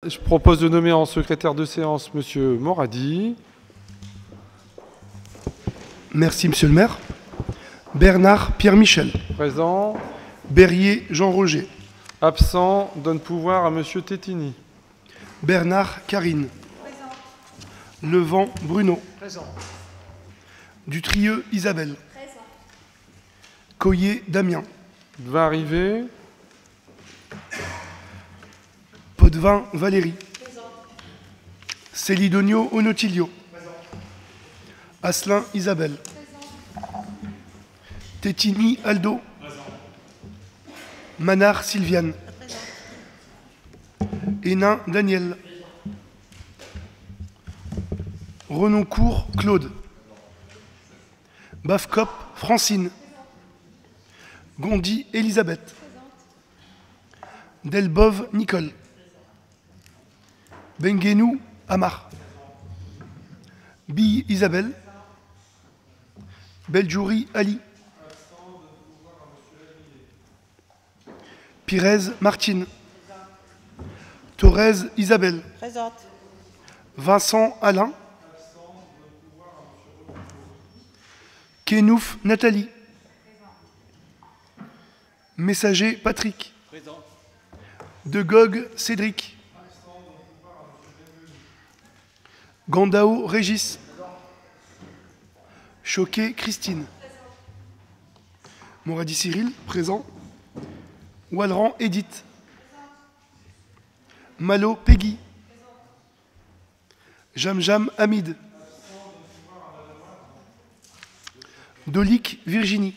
Je propose de nommer en secrétaire de séance Monsieur Moradi. Merci, Monsieur le maire. Bernard Pierre-Michel. Présent. Berrier Jean-Roger. Absent. Donne pouvoir à Monsieur Tétini. Bernard Carine. Présent. Levent Bruno. Présent. Dutrieux Isabelle. Présent. Coyer Damien. Va arriver. Potvin Valérie. Présent. Célidonio Onotilio. Présent. Asselin Isabelle. Présent. Tétini Aldo. Présent. Manard Sylviane. Présent. Hénin Daniel. Renoncourt Claude. Bafcop Francine. Gondi Elisabeth. Delbove Nicole. Benguenou Amar. Bille Isabelle. Beljouri Ali. Pirez Martine. Thorez Isabelle. Présente. Vincent Alain. Kenouf Nathalie. Messager Patrick. Présent. De Gog Cédric. Gandao Régis. Choquet Christine. Moradi Cyril, présent. Walran Edith. Malo Peggy. Jamjam Hamid. Dolik Virginie.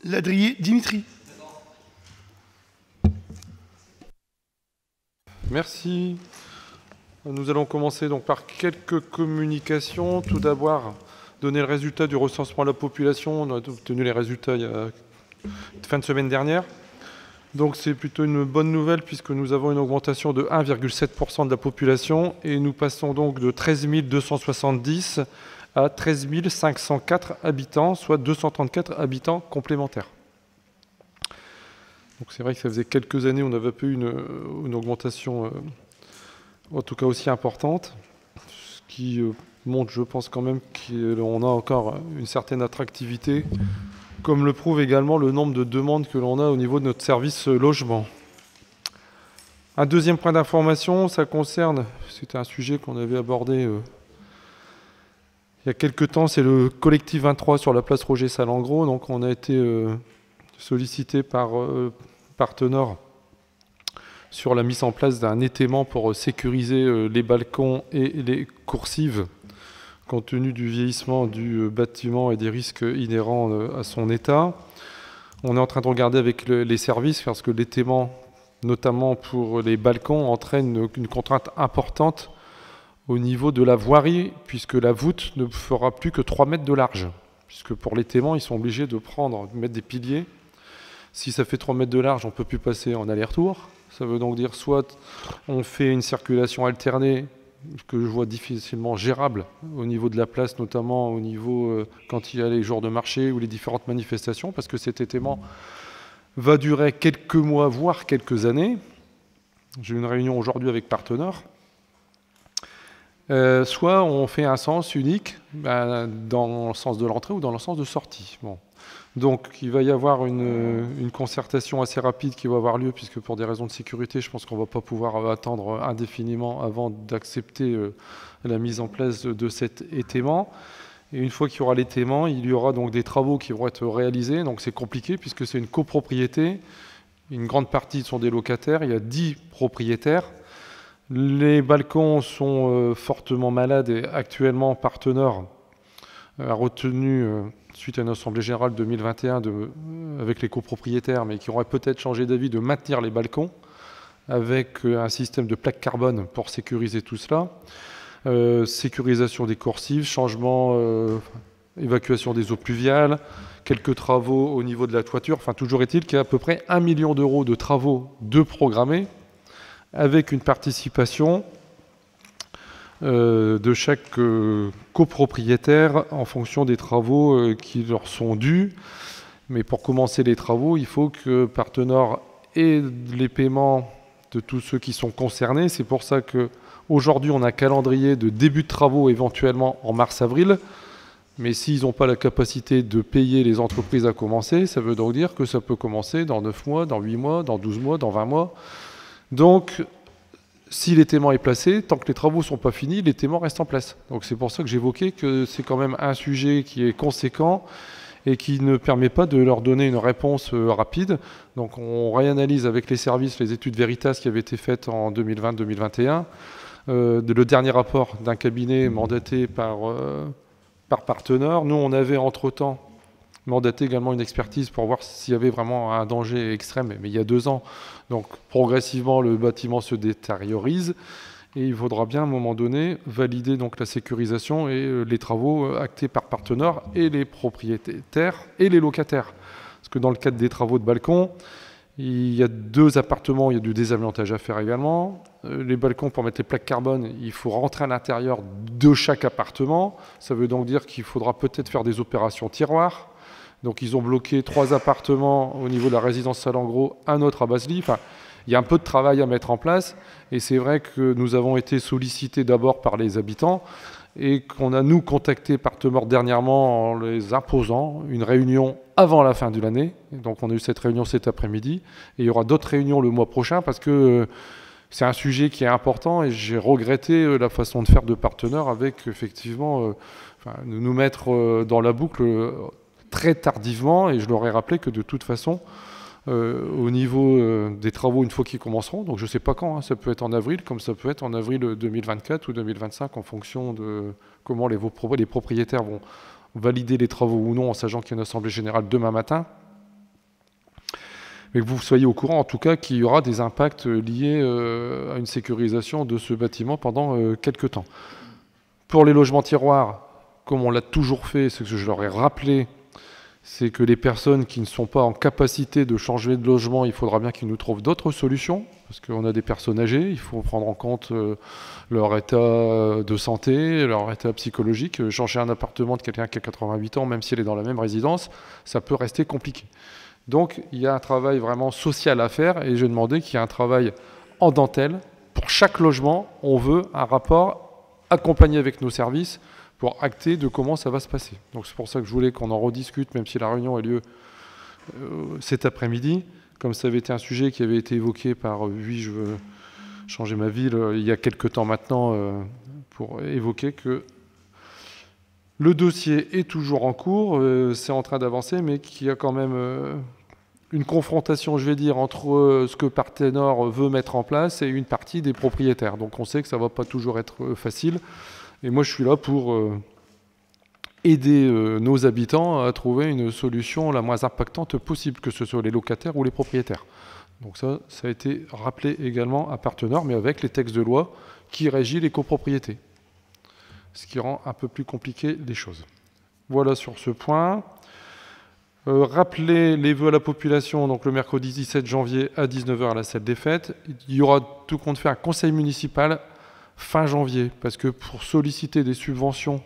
Ladrier Dimitri. Merci. Nous allons commencer donc par quelques communications. Tout d'abord, donner le résultat du recensement de la population. On a obtenu les résultats il y a fin de semaine dernière. Donc c'est plutôt une bonne nouvelle puisque nous avons une augmentation de 1,7% de la population et nous passons donc de 13 270 à 13 504 habitants, soit 234 habitants complémentaires. Donc c'est vrai que ça faisait quelques années où on n'avait pas eu une augmentation, en tout cas aussi importante, ce qui montre, je pense quand même qu'on a encore une certaine attractivité, comme le prouve également le nombre de demandes que l'on a au niveau de notre service logement. Un deuxième point d'information, ça concerne, c'était un sujet qu'on avait abordé il y a quelques temps, c'est le collectif 23 sur la place Roger Salengro. Donc on a été sollicité par Partenor sur la mise en place d'un étaiement pour sécuriser les balcons et les coursives, compte tenu du vieillissement du bâtiment et des risques inhérents à son état. On est en train de regarder avec les services parce que l'étaiement, notamment pour les balcons, entraîne une contrainte importante au niveau de la voirie, puisque la voûte ne fera plus que 3 mètres de large. Puisque pour l'étaiement, ils sont obligés de mettre des piliers. Si ça fait 3 mètres de large, on ne peut plus passer en aller-retour. Ça veut donc dire soit on fait une circulation alternée, que je vois difficilement gérable au niveau de la place, notamment au niveau quand il y a les jours de marché ou les différentes manifestations, parce que cet étaiement va durer quelques mois, voire quelques années. J'ai eu une réunion aujourd'hui avec Partenor. Soit on fait un sens unique dans le sens de l'entrée ou dans le sens de sortie. Bon. Donc il va y avoir une concertation assez rapide qui va avoir lieu, puisque pour des raisons de sécurité, je pense qu'on ne va pas pouvoir attendre indéfiniment avant d'accepter la mise en place de cet étaiement. Et une fois qu'il y aura l'étaiement, il y aura donc des travaux qui vont être réalisés. Donc c'est compliqué puisque c'est une copropriété. Une grande partie sont des locataires. Il y a 10 propriétaires. Les balcons sont fortement malades et actuellement Partenor a retenu, suite à une assemblée générale 2021 avec les copropriétaires, mais qui auraient peut-être changé d'avis, de maintenir les balcons avec un système de plaques carbone pour sécuriser tout cela. Sécurisation des coursives, changement, évacuation des eaux pluviales, quelques travaux au niveau de la toiture. Enfin, toujours est-il qu'il y a à peu près 1 million d'euros de travaux programmés, avec une participation de chaque copropriétaire en fonction des travaux qui leur sont dus. Mais pour commencer les travaux, il faut que Partenor et les paiements de tous ceux qui sont concernés. C'est pour ça qu'aujourd'hui, on a un calendrier de début de travaux éventuellement en mars-avril. Mais s'ils n'ont pas la capacité de payer les entreprises à commencer, ça veut donc dire que ça peut commencer dans 9 mois, dans 8 mois, dans 12 mois, dans 20 mois. Donc, si l'étaiement est placé, tant que les travaux ne sont pas finis, l'étaiement reste en place. Donc c'est pour ça que j'évoquais que c'est quand même un sujet qui est conséquent et qui ne permet pas de leur donner une réponse rapide. Donc on réanalyse avec les services les études Veritas qui avaient été faites en 2020-2021. Le dernier rapport d'un cabinet mandaté par partenaire. Nous, on avait entre-temps mandaté également une expertise pour voir s'il y avait vraiment un danger extrême, mais il y a 2 ans. Donc progressivement, le bâtiment se détériorise et il faudra bien à un moment donné valider donc la sécurisation et les travaux actés par partenaire et les propriétaires et les locataires. Parce que dans le cadre des travaux de balcon, il y a 2 appartements, il y a du désamiantage à faire également. Les balcons, pour mettre les plaques carbone, il faut rentrer à l'intérieur de chaque appartement. Ça veut donc dire qu'il faudra peut-être faire des opérations tiroirs. Donc ils ont bloqué 3 appartements au niveau de la résidence Salengro, un autre à Basely. Enfin, il y a un peu de travail à mettre en place. Et c'est vrai que nous avons été sollicités d'abord par les habitants et qu'on a, nous, contacté Partemor dernièrement en les imposant une réunion avant la fin de l'année. Donc on a eu cette réunion cet après-midi. Et il y aura d'autres réunions le mois prochain parce que c'est un sujet qui est important et j'ai regretté la façon de faire de Partenaire avec, effectivement, nous mettre dans la boucle très tardivement. Et je leur ai rappelé que de toute façon, au niveau des travaux, une fois qu'ils commenceront, donc je ne sais pas quand, hein, ça peut être en avril, comme ça peut être en avril 2024 ou 2025, en fonction de comment les propriétaires vont valider les travaux ou non, en sachant qu'il y a une assemblée générale demain matin. Mais que vous soyez au courant, en tout cas, qu'il y aura des impacts liés à une sécurisation de ce bâtiment pendant quelques temps. Pour les logements tiroirs, comme on l'a toujours fait, c'est ce que je leur ai rappelé, c'est que les personnes qui ne sont pas en capacité de changer de logement, il faudra bien qu'ils nous trouvent d'autres solutions, parce qu'on a des personnes âgées, il faut prendre en compte leur état de santé, leur état psychologique. Changer un appartement de quelqu'un qui a 88 ans, même s'il est dans la même résidence, ça peut rester compliqué. Donc il y a un travail vraiment social à faire, et j'ai demandé qu'il y ait un travail en dentelle. Pour chaque logement, on veut un rapport accompagné avec nos services, pour acter de comment ça va se passer. Donc c'est pour ça que je voulais qu'on en rediscute, même si la réunion a lieu cet après-midi. Comme ça avait été un sujet qui avait été évoqué par Oui, je veux changer ma ville, il y a quelques temps maintenant, pour évoquer que le dossier est toujours en cours, c'est en train d'avancer, mais qu'il y a quand même une confrontation, je vais dire, entre ce que Partenor veut mettre en place et une partie des propriétaires. Donc on sait que ça ne va pas toujours être facile. Et moi, je suis là pour aider nos habitants à trouver une solution la moins impactante possible, que ce soit les locataires ou les propriétaires. Donc ça a été rappelé également à Partenor, mais avec les textes de loi qui régissent les copropriétés. Ce qui rend un peu plus compliqué les choses. Voilà sur ce point. Rappeler les vœux à la population, donc le mercredi 17 janvier à 19 h à la salle des fêtes. Il y aura tout compte fait un conseil municipal fin janvier, parce que pour solliciter des subventions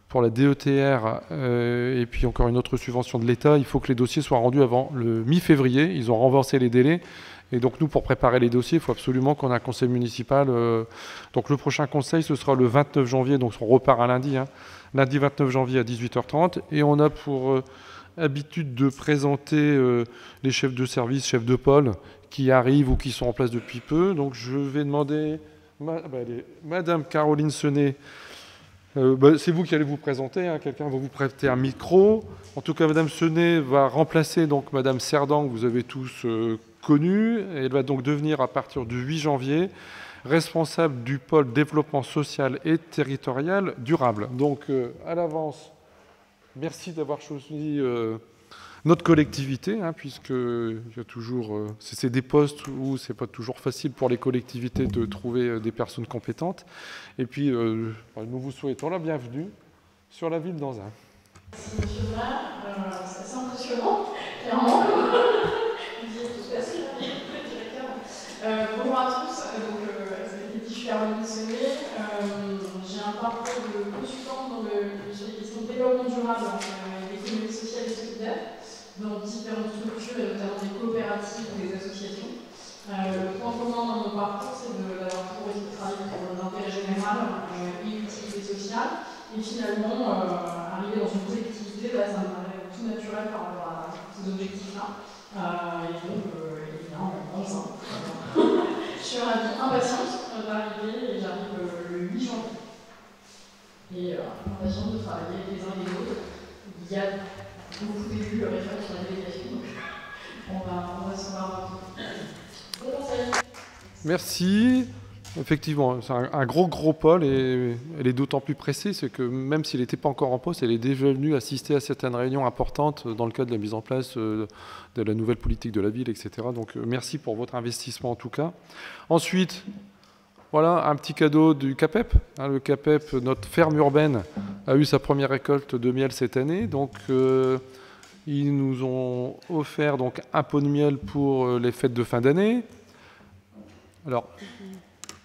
pour la DETR et puis encore une autre subvention de l'État, il faut que les dossiers soient rendus avant le mi-février. Ils ont renversé les délais. Et donc nous, pour préparer les dossiers, il faut absolument qu'on ait un conseil municipal. Donc le prochain conseil, ce sera le 29 janvier, donc on repart un lundi, hein, lundi 29 janvier à 18 h 30. Et on a pour habitude de présenter les chefs de service, chefs de pôle, qui arrivent ou qui sont en place depuis peu. Donc je vais demander... Madame Caroline Senet, c'est vous qui allez vous présenter, hein, quelqu'un va vous prêter un micro. En tout cas, Madame Senet va remplacer donc Madame Cerdan, que vous avez tous connue. Elle va donc devenir, à partir du 8 janvier, responsable du pôle développement social et territorial durable. Donc, à l'avance, merci d'avoir choisi notre collectivité, hein, puisque il y a toujours, c'est des postes où c'est pas toujours facile pour les collectivités de trouver des personnes compétentes. Et puis, nous vous souhaitons la bienvenue sur la ville d'Anzin. Merci monsieur le maire, c'est assez impressionnant, clairement. Bonjour à tous, je suis Caroline Senet, j'ai un parcours de consultant sur les questions de développement durable et d'économie sociale et solidaire. dans différentes structures, et notamment des coopératives ou des associations. Le point commun dans mon parcours, c'est d'avoir toujours été travaillé pour l'intérêt général et l'utilité sociale. Et finalement, arriver dans une collectivité, ça me paraît tout naturel par rapport à ces objectifs-là. Et donc, enfin, je suis ravie, impatiente d'arriver, et j'arrive le 8 janvier. Et impatiente de travailler avec les uns et les autres. Il y a beaucoup d'élus référents sur la délégation, donc on va se voir bientôt. Bon conseil. Merci. Effectivement, c'est un gros pôle et elle est d'autant plus pressée, c'est que même s'il n'était pas encore en poste, elle est déjà venue assister à certaines réunions importantes dans le cadre de la mise en place de la nouvelle politique de la ville, etc. Donc merci pour votre investissement en tout cas. Ensuite, voilà un petit cadeau du CAPEP. Le CAPEP, notre ferme urbaine, a eu sa première récolte de miel cette année. Donc ils nous ont offert donc, un pot de miel pour les fêtes de fin d'année. Alors,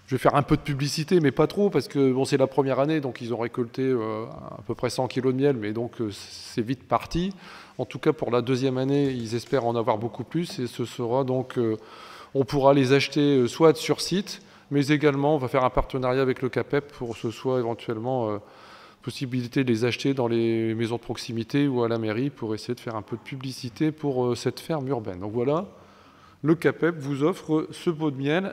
je vais faire un peu de publicité, mais pas trop, parce que bon, c'est la première année, donc ils ont récolté à peu près 100 kg de miel, mais donc c'est vite parti. En tout cas, pour la deuxième année, ils espèrent en avoir beaucoup plus, et ce sera donc, on pourra les acheter soit sur site, mais également, on va faire un partenariat avec le CAPEP pour que ce soit éventuellement possibilité de les acheter dans les maisons de proximité ou à la mairie pour essayer de faire un peu de publicité pour cette ferme urbaine. Donc voilà, le CAPEP vous offre ce pot de miel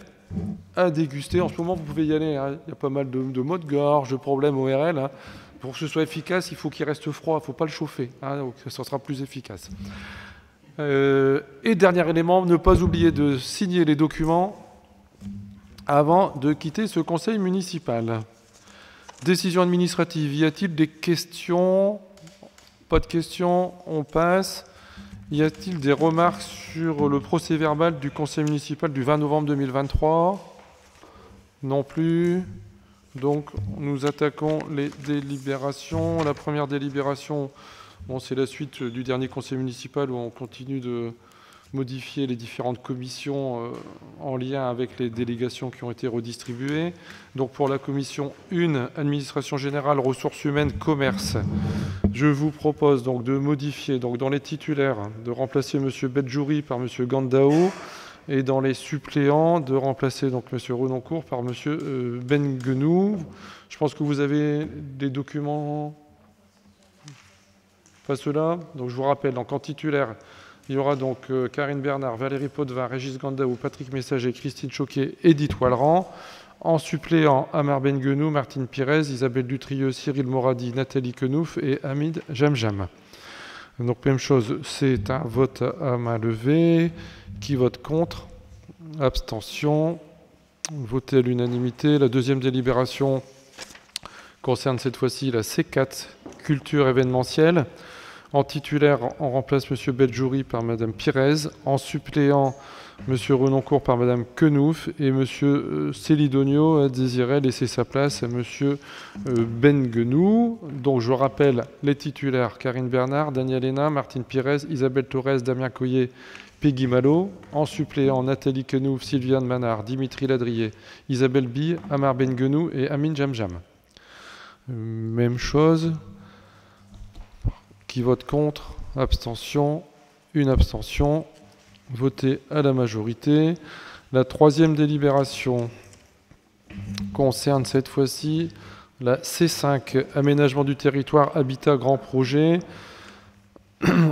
à déguster. En ce moment, vous pouvez y aller. Hein. Il y a pas mal de maux de gorge, de problèmes ORL. Hein. Pour que ce soit efficace, il faut qu'il reste froid. Il ne faut pas le chauffer. Hein, donc ça sera plus efficace. Et dernier élément, ne pas oublier de signer les documents avant de quitter ce conseil municipal. Décision administrative. Y a-t-il des questions? Pas de questions. On passe. Y a-t-il des remarques sur le procès-verbal du conseil municipal du 20 novembre 2023? Non plus. Donc, nous attaquons les délibérations. La première délibération, bon, c'est la suite du dernier conseil municipal où on continue de modifier les différentes commissions en lien avec les délégations qui ont été redistribuées. Donc pour la commission 1, administration générale, ressources humaines, commerce, je vous propose donc de modifier donc dans les titulaires, de remplacer M. Bedjouri par M. Gandao et dans les suppléants, de remplacer donc M. Renoncourt par M. Benguenou. Je pense que vous avez des documents, pas ceux-là. Donc je vous rappelle, donc en titulaire, il y aura donc Karine Bernard, Valérie Potvin, Régis Gandao, Patrick Messager, Christine Choquet, Edith Walleran. En suppléant, Amar Benguenou, Martine Pires, Isabelle Dutrieux, Cyril Moradi, Nathalie Quenouf et Hamid Jamjam. Donc même chose, c'est un vote à main levée. Qui vote contre? Abstention. Voté à l'unanimité. La deuxième délibération concerne cette fois-ci la C4, culture événementielle. En titulaire, on remplace M. Bedjouri par Mme Pires. En suppléant, M. Renoncourt par Mme Quenouf. Et M. Célidonio a désiré laisser sa place à M. Benguenou. Donc je rappelle les titulaires: Karine Bernard, Daniel Hénin, Martine Pires, Isabelle Torres, Damien Coyer, Peggy Malo. En suppléant, Nathalie Quenouf, Sylviane Manard, Dimitri Ladrier, Isabelle Bille, Amar Benguenou et Amin Jamjam. Même chose. Qui vote contre? Abstention. Une abstention. Voté à la majorité. La troisième délibération concerne cette fois-ci la C5, aménagement du territoire, habitat, grand projet.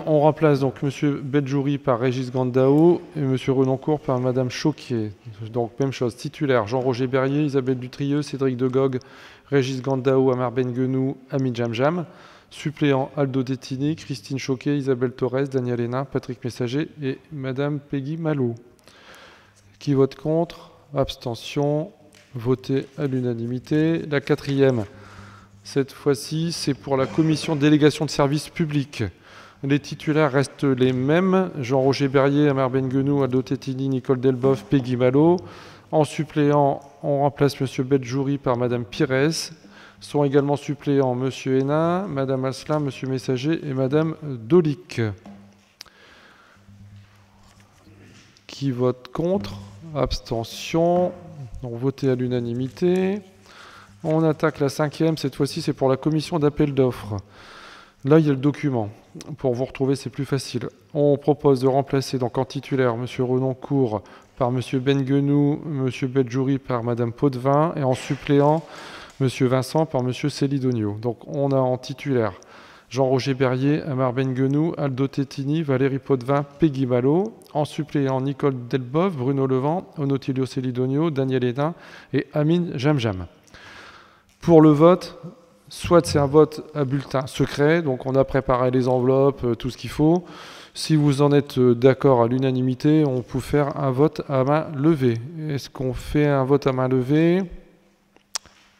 On remplace donc M. Bedjouri par Régis Gandao et M. Renoncourt par Mme Choquet. Donc même chose, titulaire: Jean-Roger Berrier, Isabelle Dutrieux, Cédric Degog, Régis Gandao, Amar Benguenou, Amin Jamjam. Suppléant: Aldo Dettini, Christine Choquet, Isabelle Torres, Daniel Hénin, Patrick Messager et Mme Peggy Malo. Qui vote contre? Abstention. Voté à l'unanimité. La quatrième, cette fois-ci, c'est pour la commission délégation de services publics. Les titulaires restent les mêmes: Jean-Roger Berrier, Amar Benguenou, Aldo Dettini, Nicole Delboeuf, Peggy Malo. En suppléant, on remplace M. Bedjouri par Mme Pires. Sont également suppléants M. Hénin, Mme Asselin, M. Messager et Mme Dolic. Qui vote contre? Abstention. Donc voté à l'unanimité. On attaque la cinquième. Cette fois-ci, c'est pour la commission d'appel d'offres. Là, il y a le document. Pour vous retrouver, c'est plus facile. On propose de remplacer donc en titulaire M. Renoncourt par M. Benguenou, M. Bedjouri par Mme Potvin, et en suppléant M. Vincent par M. Célidonio. Donc on a en titulaire Jean-Roger Berrier, Amar Benguenou, Aldo Tettini, Valérie Potvin, Peggy Malo. En suppléant Nicole Delboeuf, Bruno Levent, Onotilio Célidonio, Daniel Hédin et Amine Jamjam. Pour le vote, soit c'est un vote à bulletin secret, donc on a préparé les enveloppes, tout ce qu'il faut. Si vous en êtes d'accord à l'unanimité, on peut faire un vote à main levée. Est-ce qu'on fait un vote à main levée?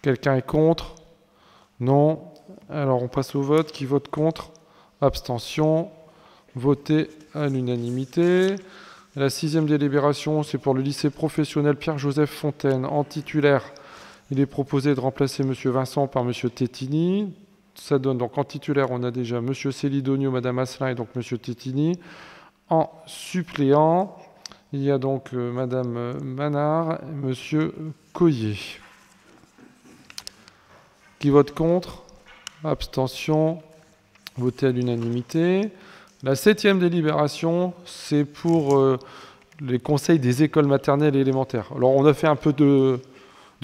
Quelqu'un est contre? Non. Alors on passe au vote. Qui vote contre? Abstention. Voté à l'unanimité. La 6e délibération, c'est pour le lycée professionnel Pierre-Joseph Fontaine. En titulaire, il est proposé de remplacer M. Vincent par M. Tettini. Ça donne donc en titulaire, on a déjà M. Célidonio, Mme Asselin et donc M. Tettini. En suppléant, il y a donc Mme Manard et M. Coyer. Qui vote contre? Abstention. Voté à l'unanimité. La 7e délibération, c'est pour les conseils des écoles maternelles et élémentaires. Alors on a fait un peu de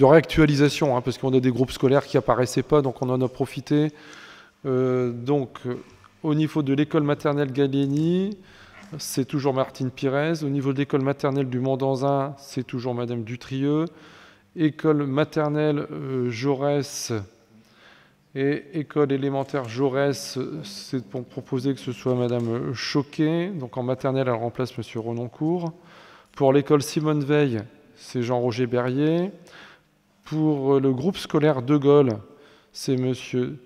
réactualisation, hein, parce qu'on a des groupes scolaires qui apparaissaient pas, donc on en a profité. Au niveau de l'école maternelle Gallieni, c'est toujours Martine Pires. Au niveau de l'école maternelle du Mont-d'Anzin, c'est toujours Madame Dutrieux. École maternelle Jaurès et école élémentaire Jaurès, c'est pour proposer que ce soit Madame Choquet. Donc en maternelle, elle remplace Monsieur Renoncourt. Pour l'école Simone Veil, c'est Jean-Roger Berrier. Pour le groupe scolaire De Gaulle, c'est M.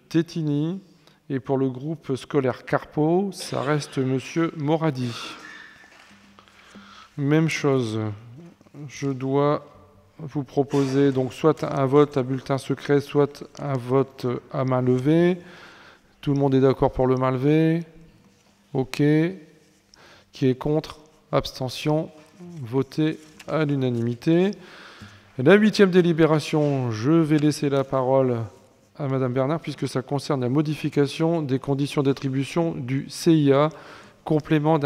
Tettini. Et pour le groupe scolaire Carpeau, ça reste M. Moradi. Même chose. Je dois vous proposer donc soit un vote à bulletin secret, soit un vote à main levée. Tout le monde est d'accord pour le main levée? OK. Qui est contre? Abstention. Voté à l'unanimité. La 8e délibération, je vais laisser la parole à Madame Bernard, puisque ça concerne la modification des conditions d'attribution du CIA, complément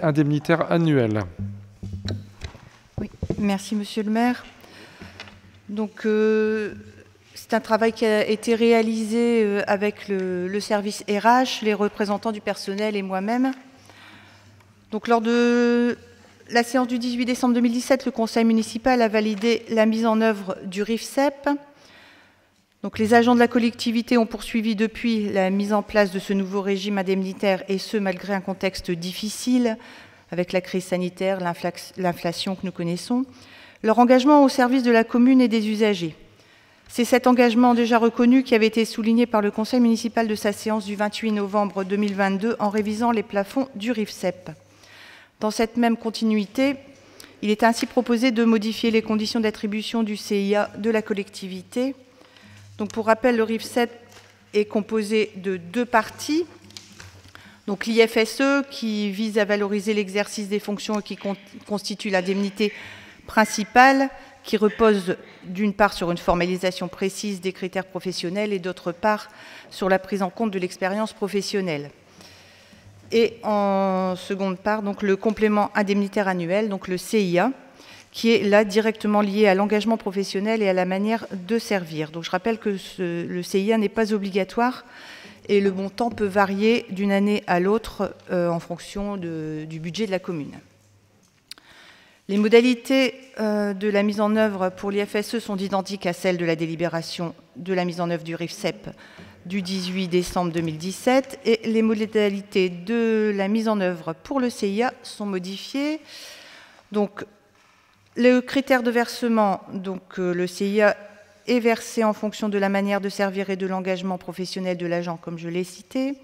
indemnitaire annuel. Oui, merci Monsieur le maire. Donc, c'est un travail qui a été réalisé avec le service RH, les représentants du personnel et moi-même. Donc, lors de la séance du 18 décembre 2017, le conseil municipal a validé la mise en œuvre du RIFSEP. Donc, les agents de la collectivité ont poursuivi depuis la mise en place de ce nouveau régime indemnitaire, et ce, malgré un contexte difficile, avec la crise sanitaire, l'inflation que nous connaissons, leur engagement au service de la commune et des usagers. C'est cet engagement déjà reconnu qui avait été souligné par le conseil municipal de sa séance du 28 novembre 2022 en révisant les plafonds du RIFSEP. Dans cette même continuité, il est ainsi proposé de modifier les conditions d'attribution du CIA de la collectivité. Donc, pour rappel, le RIFSEP est composé de 2 parties. Donc, l'IFSE, qui vise à valoriser l'exercice des fonctions et qui constitue l'indemnité principale, qui repose d'une part sur une formalisation précise des critères professionnels et d'autre part sur la prise en compte de l'expérience professionnelle. Et en seconde part, donc, le complément indemnitaire annuel, donc le CIA, qui est là directement lié à l'engagement professionnel et à la manière de servir. Donc je rappelle que le CIA n'est pas obligatoire et le montant peut varier d'une année à l'autre en fonction du budget de la commune. Les modalités de la mise en œuvre pour l'IFSE sont identiques à celles de la délibération de la mise en œuvre du RIFSEP du 18 décembre 2017 et les modalités de la mise en œuvre pour le CIA sont modifiées. Donc, le critère de versement, donc le CIA est versé en fonction de la manière de servir et de l'engagement professionnel de l'agent, comme je l'ai cité.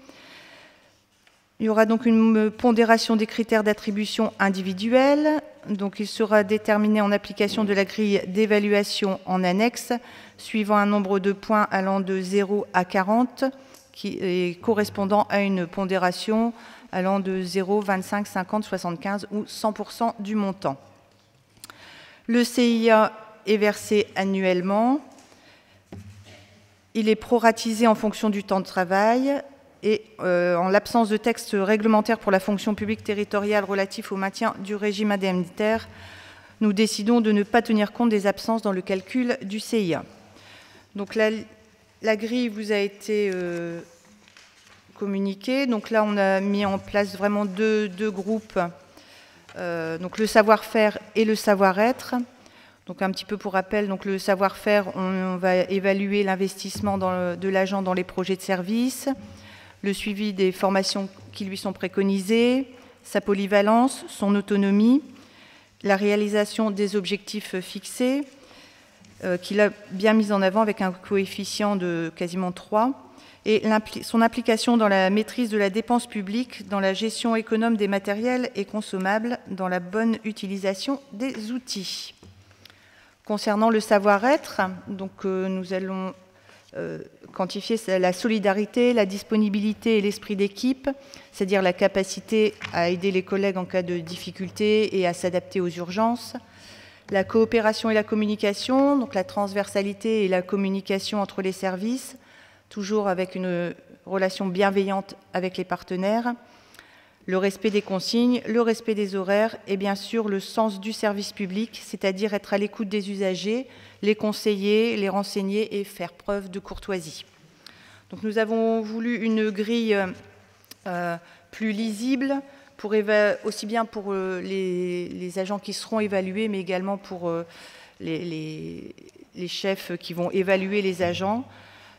Il y aura donc une pondération des critères d'attribution individuelle. Donc, il sera déterminé en application de la grille d'évaluation en annexe, suivant un nombre de points allant de 0 à 40, qui est correspondant à une pondération allant de 0, 25, 50, 75 ou 100% du montant. Le CIA est versé annuellement. Il est proratisé en fonction du temps de travail. Et en l'absence de texte réglementaire pour la fonction publique territoriale relatif au maintien du régime indemnitaire, nous décidons de ne pas tenir compte des absences dans le calcul du CIA. Donc la grille vous a été communiquée. Donc là, on a mis en place vraiment deux groupes, donc le savoir-faire et le savoir-être. Donc un petit peu pour rappel, donc le savoir-faire, on va évaluer l'investissement de l'agent dans les projets de service, le suivi des formations qui lui sont préconisées, sa polyvalence, son autonomie, la réalisation des objectifs fixés, qu'il a bien mis en avant avec un coefficient de quasiment 3, et son implication dans la maîtrise de la dépense publique, dans la gestion économe des matériels et consommables, dans la bonne utilisation des outils. Concernant le savoir-être, donc nous allons quantifier la solidarité, la disponibilité et l'esprit d'équipe, c'est-à-dire la capacité à aider les collègues en cas de difficulté et à s'adapter aux urgences, la coopération et la communication, donc la transversalité et la communication entre les services, toujours avec une relation bienveillante avec les partenaires, le respect des consignes, le respect des horaires et bien sûr le sens du service public, c'est-à-dire être à l'écoute des usagers, les conseiller, les renseigner et faire preuve de courtoisie. Donc nous avons voulu une grille plus lisible, aussi bien pour les agents qui seront évalués, mais également pour les chefs qui vont évaluer les agents.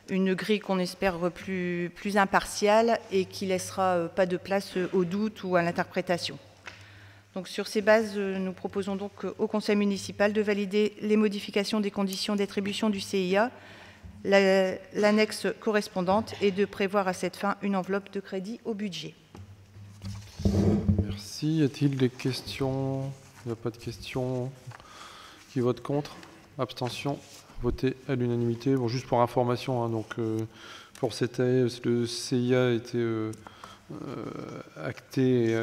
Une grille qu'on espère plus impartiale et qui laissera pas de place au doute ou à l'interprétation. Donc sur ces bases, nous proposons donc au Conseil municipal de valider les modifications des conditions d'attribution du CIA, l'annexe correspondante, et de prévoir à cette fin une enveloppe de crédit au budget. Merci. Y a-t-il des questions? Il n'y a pas de questions. Qui vote contre? Abstention? Voté à l'unanimité. Bon, juste pour information, hein, donc, pour cette année, le CIA a été acté,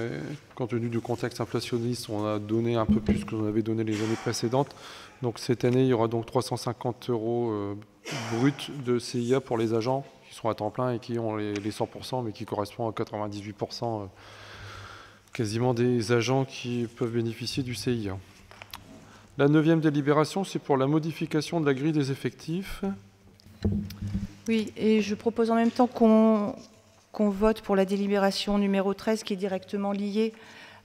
compte tenu du contexte inflationniste, on a donné un peu plus que l'on avait donné les années précédentes. Donc cette année, il y aura donc 350 € bruts de CIA pour les agents qui sont à temps plein et qui ont les 100%, mais qui correspondent à 98% quasiment des agents qui peuvent bénéficier du CIA. La 9e délibération, c'est pour la modification de la grille des effectifs. Oui, et je propose en même temps qu'on vote pour la délibération numéro 13, qui est directement liée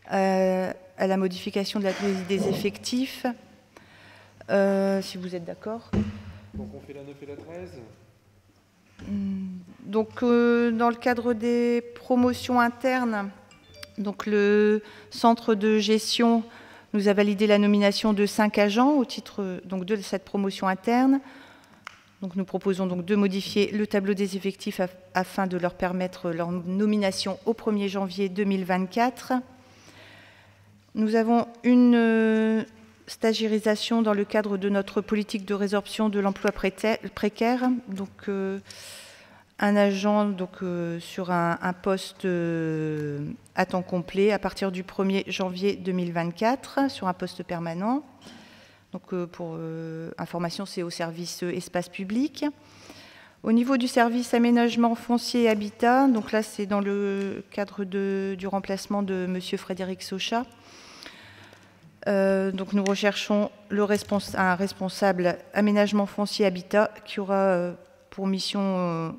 à la modification de la grille des effectifs, si vous êtes d'accord. Donc on fait la 9 et la 13 ? Donc dans le cadre des promotions internes, donc le centre de gestion nous a validé la nomination de 5 agents au titre donc, de cette promotion interne. Donc, nous proposons donc de modifier le tableau des effectifs afin de leur permettre leur nomination au 1er janvier 2024. Nous avons une stagiairisation dans le cadre de notre politique de résorption de l'emploi précaire. Donc, un agent donc, sur un poste à temps complet à partir du 1er janvier 2024 sur un poste permanent. Donc, pour information, c'est au service espace public. Au niveau du service aménagement foncier et habitat, donc là, c'est dans le cadre du remplacement de M. Frédéric Sauchat. Donc, nous recherchons un responsable aménagement foncier et habitat qui aura pour mission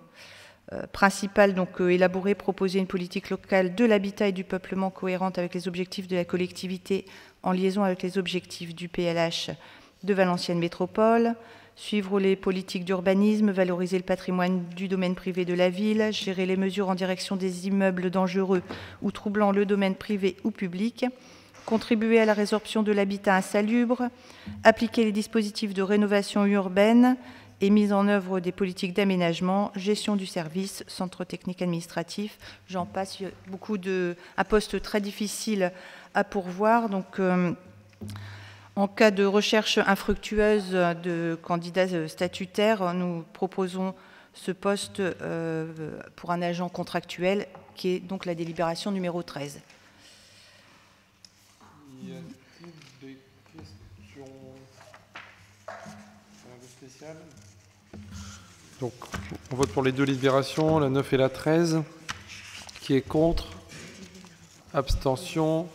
principale, donc élaborer, proposer une politique locale de l'habitat et du peuplement cohérente avec les objectifs de la collectivité en liaison avec les objectifs du PLH de Valenciennes Métropole, suivre les politiques d'urbanisme, valoriser le patrimoine du domaine privé de la ville, gérer les mesures en direction des immeubles dangereux ou troublant le domaine privé ou public, contribuer à la résorption de l'habitat insalubre, appliquer les dispositifs de rénovation urbaine et mise en œuvre des politiques d'aménagement, gestion du service, centre technique administratif, j'en passe, un poste très difficile à pourvoir. Donc, en cas de recherche infructueuse de candidats statutaires, nous proposons ce poste pour un agent contractuel, qui est donc la délibération numéro 13. Y a-t-il des questions spéciales? Donc, on vote pour les deux libérations, la 9 et la 13. Qui est contre? Abstention?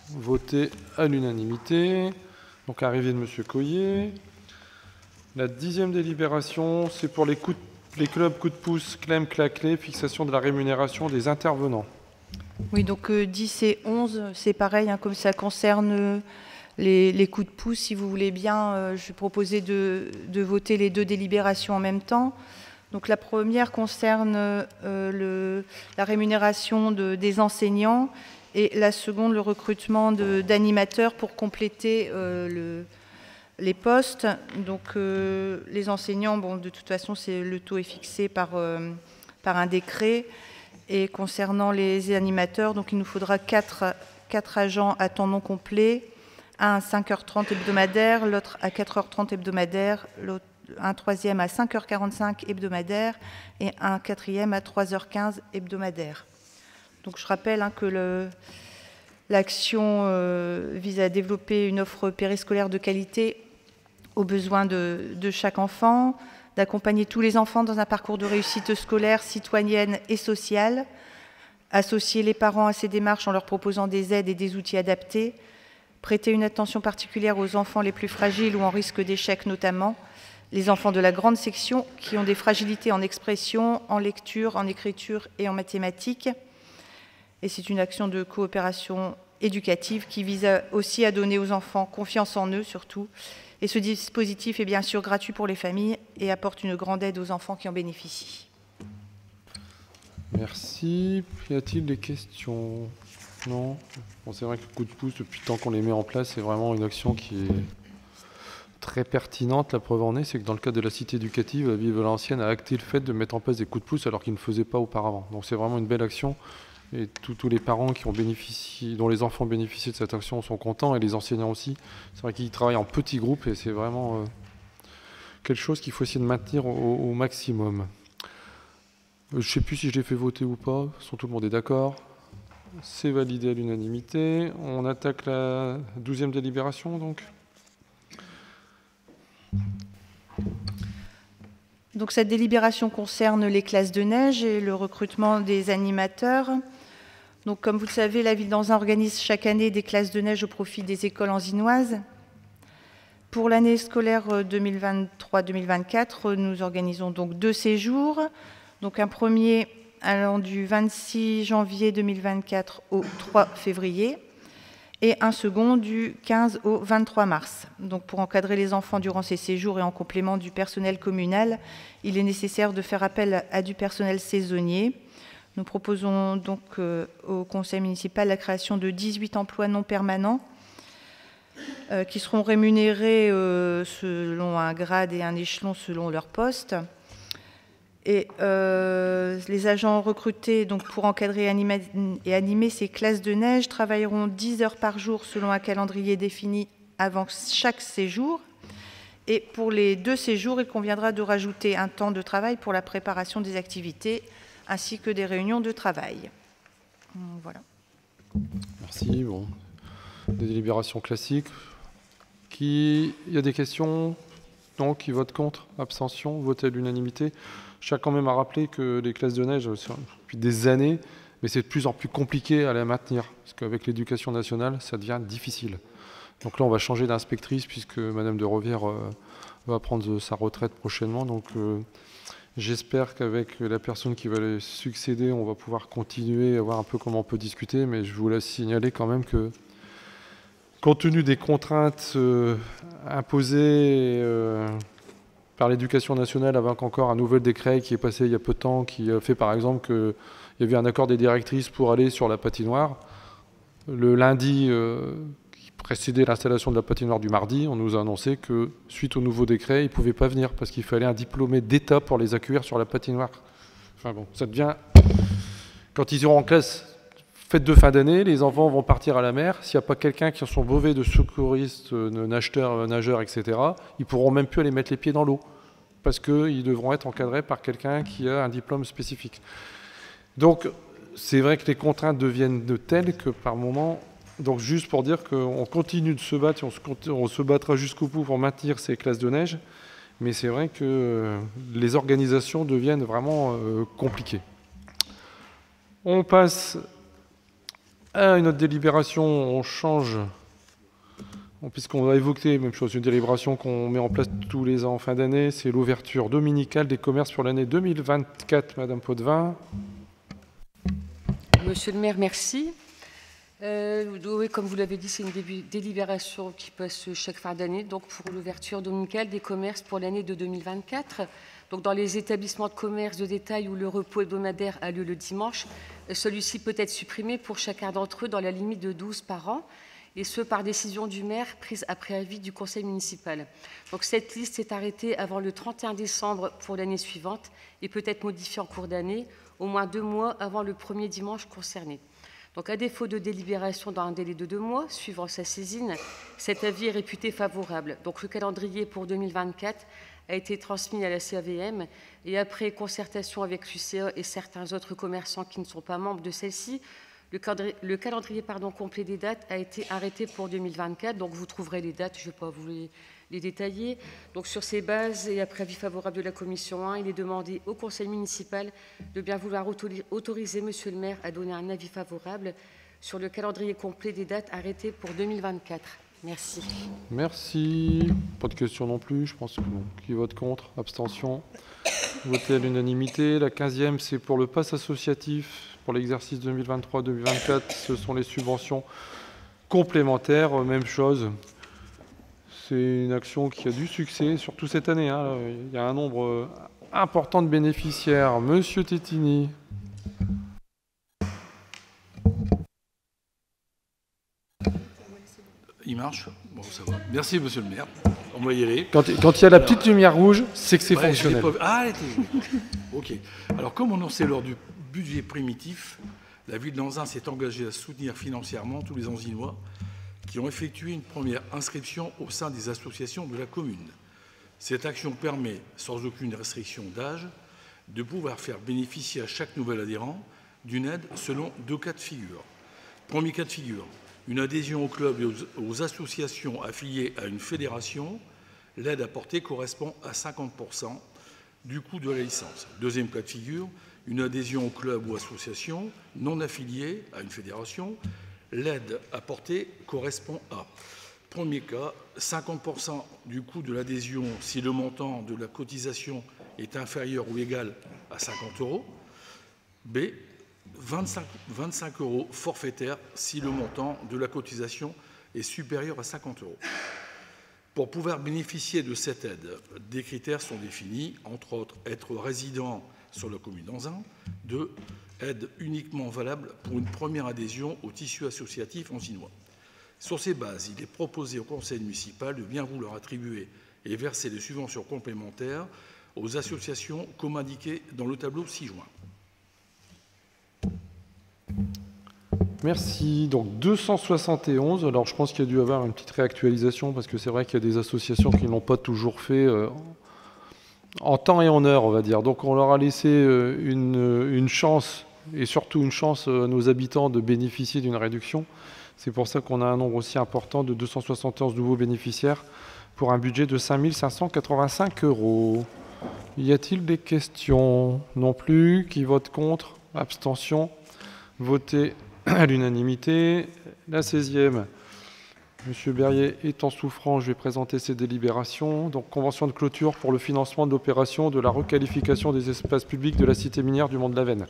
Voté à l'unanimité. Donc arrivée de M. Coyer. La 10e délibération, c'est pour les clubs coup de pouce, clem, claclé, fixation de la rémunération des intervenants. Oui, donc 10 et 11, c'est pareil, hein, comme ça concerne les coups de pouce, si vous voulez bien, je vais proposer de voter les deux délibérations en même temps. Donc la première concerne la rémunération des enseignants et la seconde, le recrutement d'animateurs pour compléter les postes. Donc les enseignants, bon, de toute façon, le taux est fixé par un décret. Et concernant les animateurs, donc il nous faudra 4 agents à temps non complet, un à 5h30 hebdomadaire, l'autre à 4h30 hebdomadaire, un troisième à 5h45 hebdomadaire et un quatrième à 3h15 hebdomadaire. Donc je rappelle que l'action vise à développer une offre périscolaire de qualité aux besoins de chaque enfant, d'accompagner tous les enfants dans un parcours de réussite scolaire, citoyenne et sociale, associer les parents à ces démarches en leur proposant des aides et des outils adaptés, prêter une attention particulière aux enfants les plus fragiles ou en risque d'échec notamment, les enfants de la grande section qui ont des fragilités en expression, en lecture, en écriture et en mathématiques. Et c'est une action de coopération éducative qui vise aussi à donner aux enfants confiance en eux surtout. Et ce dispositif est bien sûr gratuit pour les familles et apporte une grande aide aux enfants qui en bénéficient. Merci. Y a-t-il des questions? Non. Bon, c'est vrai que le coup de pouce, depuis le temps qu'on les met en place, c'est vraiment une action qui est très pertinente. La preuve en est, c'est que dans le cadre de la cité éducative, la ville valencienne a acté le fait de mettre en place des coups de pouce alors qu'ils ne faisaient pas auparavant. Donc c'est vraiment une belle action. Et tous les parents qui ont bénéficié, dont les enfants bénéficient de cette action sont contents, et les enseignants aussi. C'est vrai qu'ils travaillent en petits groupes et c'est vraiment quelque chose qu'il faut essayer de maintenir au maximum. Je ne sais plus si je l'ai fait voter ou pas. Tout le monde est d'accord. C'est validé à l'unanimité. On attaque la 12e délibération, donc. Donc cette délibération concerne les classes de neige et le recrutement des animateurs. Donc, comme vous le savez, la ville d'Anzin organise chaque année des classes de neige au profit des écoles anzinoises. Pour l'année scolaire 2023-2024, nous organisons donc 2 séjours. Donc un premier allant du 26 janvier 2024 au 3 février et un second du 15 au 23 mars. Donc pour encadrer les enfants durant ces séjours et en complément du personnel communal, il est nécessaire de faire appel à du personnel saisonnier. Nous proposons donc au conseil municipal la création de 18 emplois non permanents qui seront rémunérés selon un grade et un échelon selon leur poste. Et les agents recrutés donc, pour encadrer et animer ces classes de neige travailleront 10 heures par jour selon un calendrier défini avant chaque séjour. Et pour les 2 séjours, il conviendra de rajouter un temps de travail pour la préparation des activités ainsi que des réunions de travail. Voilà. Merci. Bon. Des délibérations classiques. Il y a des questions? Non, qui vote contre? Abstention? Voté à l'unanimité? Je tiens quand même à rappeler que les classes de neige, depuis des années, mais c'est de plus en plus compliqué à les maintenir, parce qu'avec l'éducation nationale, ça devient difficile. Donc là, on va changer d'inspectrice, puisque Madame de Rovière va prendre sa retraite prochainement. Donc j'espère qu'avec la personne qui va lui succéder, on va pouvoir continuer à voir un peu comment on peut discuter, mais je voulais signaler quand même que, compte tenu des contraintes imposées par l'éducation nationale, avec encore un nouvel décret qui est passé il y a peu de temps, qui a fait par exemple qu'il y avait un accord des directrices pour aller sur la patinoire. Le lundi qui précédait l'installation de la patinoire du mardi, on nous a annoncé que suite au nouveau décret, ils ne pouvaient pas venir parce qu'il fallait un diplômé d'État pour les accueillir sur la patinoire. Enfin bon, ça devient... Quand ils iront en classe, fête de fin d'année, les enfants vont partir à la mer. S'il n'y a pas quelqu'un qui a son brevet de secouriste, nageur, etc., ils ne pourront même plus aller mettre les pieds dans l'eau parce qu'ils devront être encadrés par quelqu'un qui a un diplôme spécifique. Donc, c'est vrai que les contraintes deviennent de telles que par moment... Donc, juste pour dire qu'on continue de se battre, on se battra jusqu'au bout pour maintenir ces classes de neige, mais c'est vrai que les organisations deviennent vraiment compliquées. On passe à une autre délibération, on change, puisqu'on va évoquer même chose, une délibération qu'on met en place tous les ans en fin d'année, c'est l'ouverture dominicale des commerces pour l'année 2024. Madame Potvin. Monsieur le maire, merci. Oui, comme vous l'avez dit, c'est une délibération qui passe chaque fin d'année, donc pour l'ouverture dominicale des commerces pour l'année de 2024. Donc dans les établissements de commerce de détail où le repos hebdomadaire a lieu le dimanche, celui-ci peut être supprimé pour chacun d'entre eux dans la limite de 12 par an, et ce par décision du maire prise après avis du conseil municipal. Donc cette liste est arrêtée avant le 31 décembre pour l'année suivante et peut être modifiée en cours d'année, au moins 2 mois avant le premier dimanche concerné. Donc, à défaut de délibération dans un délai de 2 mois, suivant sa saisine, cet avis est réputé favorable. Donc, le calendrier pour 2024 a été transmis à la CAVM et après concertation avec l'UCA et certains autres commerçants qui ne sont pas membres de celle-ci, le calendrier complet des dates a été arrêté pour 2024. Donc, vous trouverez les dates, je ne vais pas vous les détailler. Donc, sur ces bases et après avis favorable de la commission 1, il est demandé au conseil municipal de bien vouloir autoriser monsieur le maire à donner un avis favorable sur le calendrier complet des dates arrêtées pour 2024. Merci. Merci. Pas de questions non plus, je pense que non. Qui vote contre? Abstention. Voté à l'unanimité. La 15e, c'est pour le pass associatif pour l'exercice 2023-2024. Ce sont les subventions complémentaires. Même chose. C'est une action qui a du succès, surtout cette année. Hein. Il y a un nombre important de bénéficiaires. Monsieur Tétini. Il marche? Bon, ça va. Merci, monsieur le maire. On va y aller. Quand il y a la petite lumière rouge, c'est que c'est fonctionnel. Ah, elle était... OK. Alors, comme annoncé lors du budget primitif, la ville d'Anzin s'est engagée à soutenir financièrement tous les Anzinois qui ont effectué une première inscription au sein des associations de la commune. Cette action permet, sans aucune restriction d'âge, de pouvoir faire bénéficier à chaque nouvel adhérent d'une aide selon 2 cas de figure. Premier cas de figure, une adhésion au club et aux associations affiliées à une fédération. L'aide apportée correspond à 50% du coût de la licence. Deuxième cas de figure, une adhésion au club ou association non affiliée à une fédération. L'aide apportée correspond à, premier cas, 50% du coût de l'adhésion si le montant de la cotisation est inférieur ou égal à 50 €. B, 25 € forfaitaires si le montant de la cotisation est supérieur à 50 €. Pour pouvoir bénéficier de cette aide, des critères sont définis, entre autres être résident sur la commune d'Anzin. 2, aide uniquement valable pour une première adhésion au tissu associatif anzinois. Sur ces bases, il est proposé au conseil municipal de bien vouloir attribuer et verser des subventions complémentaires aux associations comme indiqué dans le tableau ci-joint. Merci. Donc 271. Alors je pense qu'il y a dû y avoir une petite réactualisation parce que c'est vrai qu'il y a des associations qui n'ont pas toujours fait en temps et en heure, on va dire. Donc on leur a laissé une chance, et surtout une chance à nos habitants de bénéficier d'une réduction. C'est pour ça qu'on a un nombre aussi important de 271 nouveaux bénéficiaires pour un budget de 5 585 €. Y a-t-il des questions? Non plus. Qui vote contre? Abstention. Voté à l'unanimité. La 16e. Monsieur Berrier est en souffrance, je vais présenter ses délibérations. Donc, convention de clôture pour le financement de l'opération de la requalification des espaces publics de la cité minière du Mont-de-la-Veine.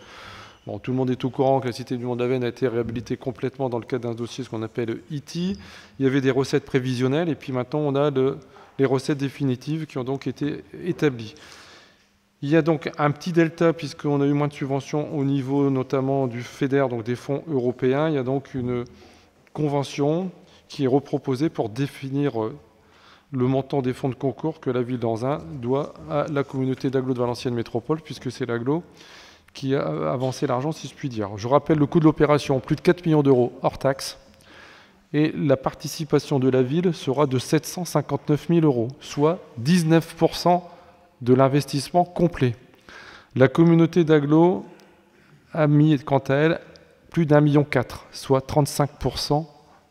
Bon, tout le monde est au courant que la cité du Mont-de-la-Veine a été réhabilitée complètement dans le cadre d'un dossier, ce qu'on appelle IT. Il y avait des recettes prévisionnelles et puis maintenant on a les recettes définitives qui ont donc été établies. Il y a donc un petit delta puisqu'on a eu moins de subventions au niveau notamment du FEDER, donc des fonds européens. Il y a donc une convention qui est reproposée pour définir le montant des fonds de concours que la ville d'Anzin doit à la communauté d'agglo de Valenciennes Métropole, puisque c'est l'agglo qui a avancé l'argent, si je puis dire. Je rappelle le coût de l'opération, plus de 4 millions d'euros hors taxe, et la participation de la ville sera de 759 000 €, soit 19% de l'investissement complet. La communauté d'agglo a mis, quant à elle, plus d'1,4 million, soit 35%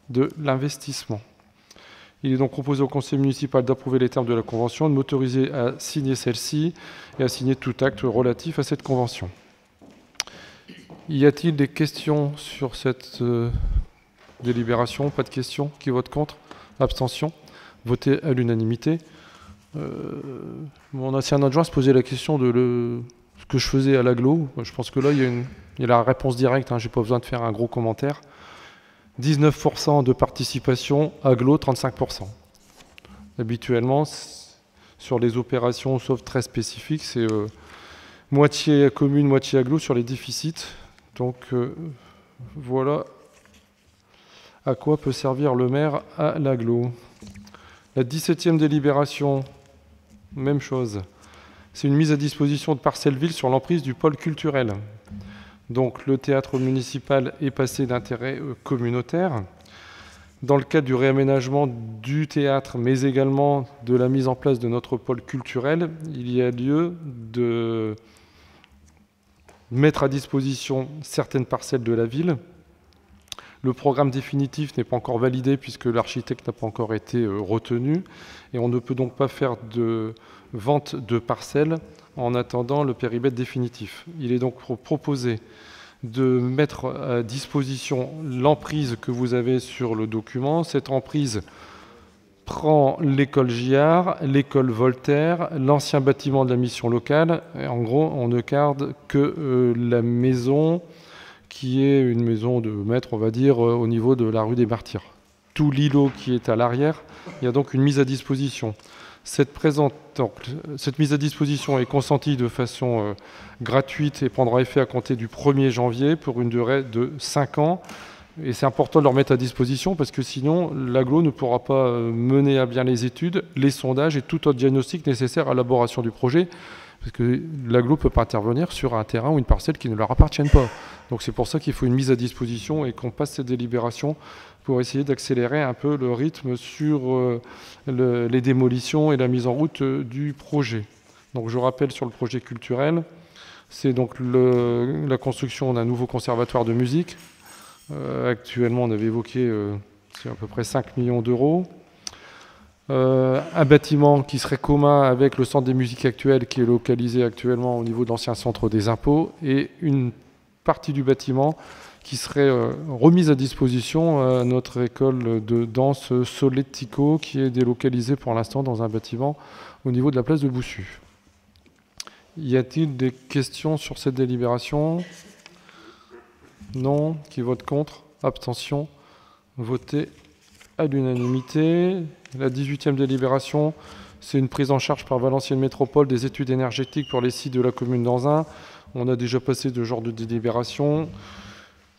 de l'investissement. Il est donc proposé au conseil municipal d'approuver les termes de la convention, de m'autoriser à signer celle-ci et à signer tout acte relatif à cette convention. Y a-t-il des questions sur cette délibération? Pas de questions? Qui vote contre? Abstention? Voté à l'unanimité. Mon ancien adjoint se posait la question de ce que je faisais à l'agglo. Je pense que là, il y a la réponse directe. Hein, je n'ai pas besoin de faire un gros commentaire. 19% de participation, agglo 35%. Habituellement, sur les opérations, sauf très spécifiques, c'est moitié commune, moitié agglo sur les déficits. Donc voilà à quoi peut servir le maire à l'agglo. La 17e délibération, même chose. C'est une mise à disposition de parcelles-villes sur l'emprise du pôle culturel. Donc le théâtre municipal est passé d'intérêt communautaire. Dans le cadre du réaménagement du théâtre, mais également de la mise en place de notre pôle culturel, il y a lieu de mettre à disposition certaines parcelles de la ville. Le programme définitif n'est pas encore validé puisque l'architecte n'a pas encore été retenu et on ne peut donc pas faire de vente de parcelles en attendant le périmètre définitif. Il est donc proposé de mettre à disposition l'emprise que vous avez sur le document. Cette emprise prend l'école Giard, l'école Voltaire, l'ancien bâtiment de la mission locale. Et en gros, on ne garde que la maison qui est une maison de maître, on va dire, au niveau de la rue des Martyrs. Tout l'îlot qui est à l'arrière, il y a donc une mise à disposition. Cette mise à disposition est consentie de façon gratuite et prendra effet à compter du 1er janvier pour une durée de 5 ans. Et c'est important de le remettre à disposition parce que sinon, l'agglo ne pourra pas mener à bien les études, les sondages et tout autre diagnostic nécessaire à l'élaboration du projet. Parce que l'agglo ne peut pas intervenir sur un terrain ou une parcelle qui ne leur appartienne pas. Donc c'est pour ça qu'il faut une mise à disposition et qu'on passe cette délibération pour essayer d'accélérer un peu le rythme sur les démolitions et la mise en route du projet. Donc je rappelle sur le projet culturel, c'est donc la construction d'un nouveau conservatoire de musique. Actuellement, on avait évoqué c'est à peu près 5 millions d'euros. Un bâtiment qui serait commun avec le centre des musiques actuelles qui est localisé actuellement au niveau de l'ancien centre des impôts et une partie du bâtiment qui serait remise à disposition à notre école de danse Solettico qui est délocalisée pour l'instant dans un bâtiment au niveau de la place de Boussu. Y a-t-il des questions sur cette délibération? Non. Qui vote contre? Abstention? Voté à l'unanimité. La 18e délibération, c'est une prise en charge par Valenciennes Métropole des études énergétiques pour les sites de la commune d'Anzin. On a déjà passé de genre de délibération.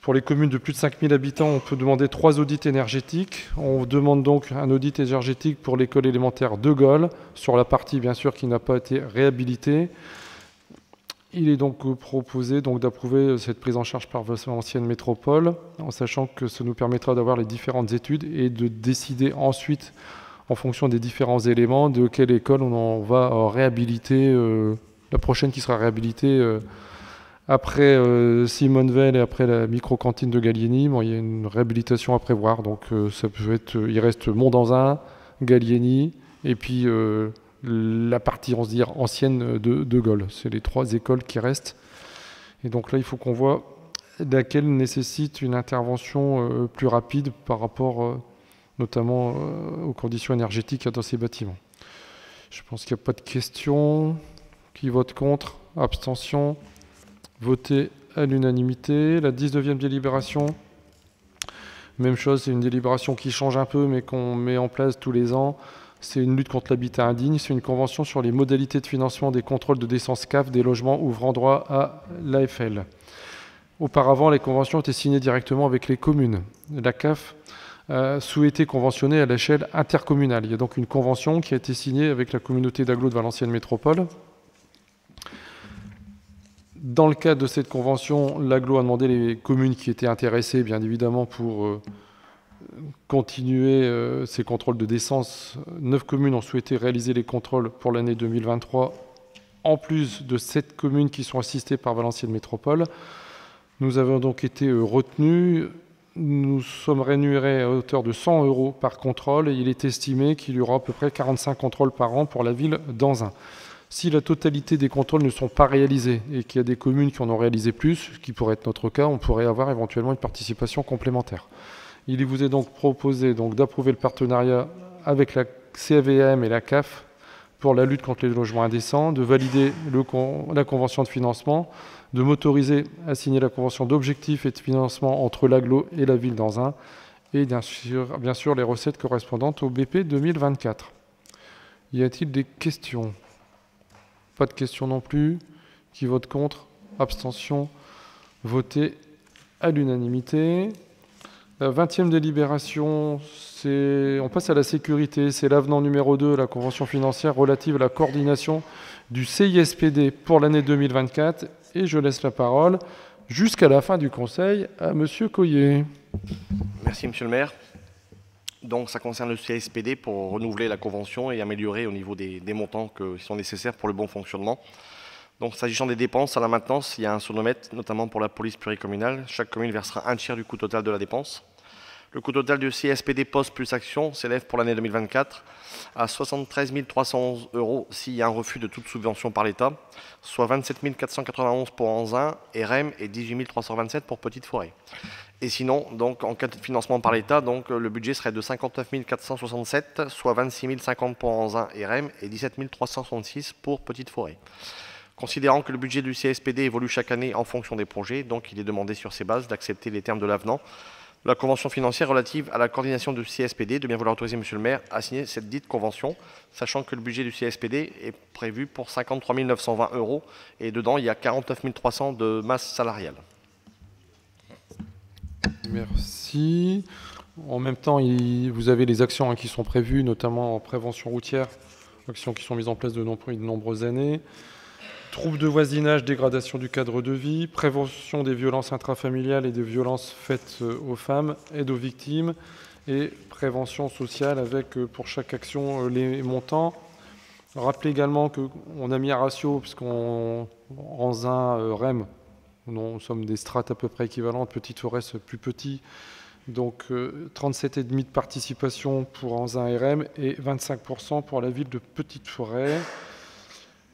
Pour les communes de plus de 5000 habitants, on peut demander 3 audits énergétiques. On demande donc un audit énergétique pour l'école élémentaire de Gaulle, sur la partie bien sûr qui n'a pas été réhabilitée. Il est donc proposé d'approuver cette prise en charge par Valenciennes Métropole, en sachant que ça nous permettra d'avoir les différentes études et de décider ensuite, en fonction des différents éléments, de quelle école on va réhabiliter, la prochaine qui sera réhabilitée après Simone Veil et après la micro-cantine de Gallieni. Bon, il y a une réhabilitation à prévoir, donc ça peut être, il reste Mont-d'Anzin, Gallieni, et puis la partie, on se dit, ancienne de Gaulle. C'est les 3 écoles qui restent. Et donc là, il faut qu'on voit laquelle nécessite une intervention plus rapide par rapport notamment aux conditions énergétiques dans ces bâtiments. Je pense qu'il n'y a pas de questions. Qui vote contre? Abstention? Voté à l'unanimité. La 19e délibération, même chose, c'est une délibération qui change un peu, mais qu'on met en place tous les ans. C'est une lutte contre l'habitat indigne. C'est une convention sur les modalités de financement des contrôles de décence CAF des logements ouvrant droit à l'AFL. Auparavant, les conventions étaient signées directement avec les communes. La CAF a souhaité conventionner à l'échelle intercommunale. Il y a donc une convention qui a été signée avec la communauté d'agglo de Valenciennes Métropole. Dans le cadre de cette convention, l'agglo a demandé les communes qui étaient intéressées, bien évidemment, pour continuer ces contrôles de décence. 9 communes ont souhaité réaliser les contrôles pour l'année 2023, en plus de 7 communes qui sont assistées par Valenciennes Métropole. Nous avons donc été retenus. Nous sommes rémunérés à hauteur de 100 € par contrôle et il est estimé qu'il y aura à peu près 45 contrôles par an pour la ville d'Anzin. Si la totalité des contrôles ne sont pas réalisés et qu'il y a des communes qui en ont réalisé plus, ce qui pourrait être notre cas, on pourrait avoir éventuellement une participation complémentaire. Il vous est donc proposé d'approuver le partenariat avec la CAVM et la CAF pour la lutte contre les logements indécents, de valider la convention de financement, de m'autoriser à signer la convention d'objectifs et de financement entre l'AGLO et la ville d'Anzin, et bien sûr les recettes correspondantes au BP 2024. Y a-t-il des questions? Pas de questions non plus. Qui vote contre? Abstention? Voté à l'unanimité. La 20e délibération, on passe à la sécurité. C'est l'avenant numéro 2, la convention financière relative à la coordination du CISPD pour l'année 2024. Et je laisse la parole jusqu'à la fin du conseil à Monsieur Coyer. Merci Monsieur le maire. Donc ça concerne le CISPD pour renouveler la convention et améliorer au niveau des montants qui sont nécessaires pour le bon fonctionnement. Donc s'agissant des dépenses à la maintenance, il y a un sonomètre, notamment pour la police pluricommunale. Chaque commune versera un tiers du coût total de la dépense. Le coût total du CISPD poste plus action s'élève pour l'année 2024 à 73 311 € s'il y a un refus de toute subvention par l'État, soit 27 491 pour Anzin, RM et 18 327 pour Petite Forêt. Et sinon, donc, en cas de financement par l'État, le budget serait de 59 467, soit 26 050 pour Anzin et RM et 17 366 pour Petite Forêt. Considérant que le budget du CISPD évolue chaque année en fonction des projets, donc il est demandé sur ces bases d'accepter les termes de l'avenant. La convention financière relative à la coordination du CISPD, de bien vouloir autoriser Monsieur le maire à signer cette dite convention, sachant que le budget du CISPD est prévu pour 53 920 € et dedans il y a 49 300 de masse salariale. Merci. En même temps, vous avez les actions qui sont prévues, notamment en prévention routière, actions qui sont mises en place depuis de nombreuses années. Troubles de voisinage, dégradation du cadre de vie, prévention des violences intrafamiliales et des violences faites aux femmes, aide aux victimes et prévention sociale avec pour chaque action les montants. Rappelez également qu'on a mis un ratio, puisqu'en Anzin, REM, nous sommes des strates à peu près équivalentes, Petite Forêt plus petit, donc 37,5% de participation pour Anzin et REM et 25% pour la ville de Petite Forêt.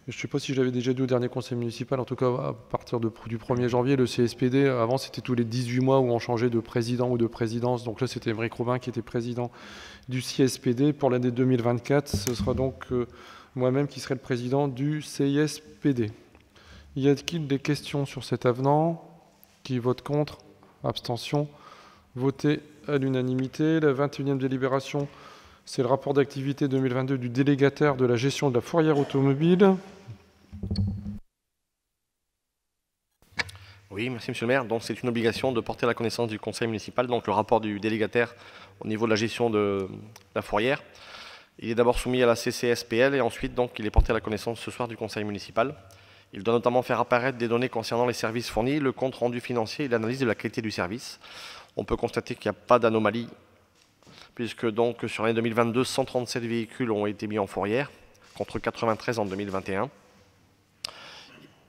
Je ne sais pas si je l'avais déjà dit au dernier conseil municipal, en tout cas à partir du 1er janvier, le CSPD, avant c'était tous les 18 mois où on changeait de président ou de présidence, donc là c'était Émeric Robin qui était président du CSPD. Pour l'année 2024, ce sera donc moi-même qui serai le président du CISPD. Y a-t-il des questions sur cet avenant? Qui vote contre? Abstention? Voté à l'unanimité. La 21e délibération, c'est le rapport d'activité 2022 du délégataire de la gestion de la fourrière automobile. Oui, merci Monsieur le maire. Donc c'est une obligation de porter à la connaissance du conseil municipal, donc le rapport du délégataire au niveau de la gestion de la fourrière. Il est d'abord soumis à la CCSPL et ensuite donc il est porté à la connaissance ce soir du conseil municipal. Il doit notamment faire apparaître des données concernant les services fournis, le compte rendu financier et l'analyse de la qualité du service. On peut constater qu'il n'y a pas d'anomalie, puisque donc sur l'année 2022, 137 véhicules ont été mis en fourrière, contre 93 en 2021.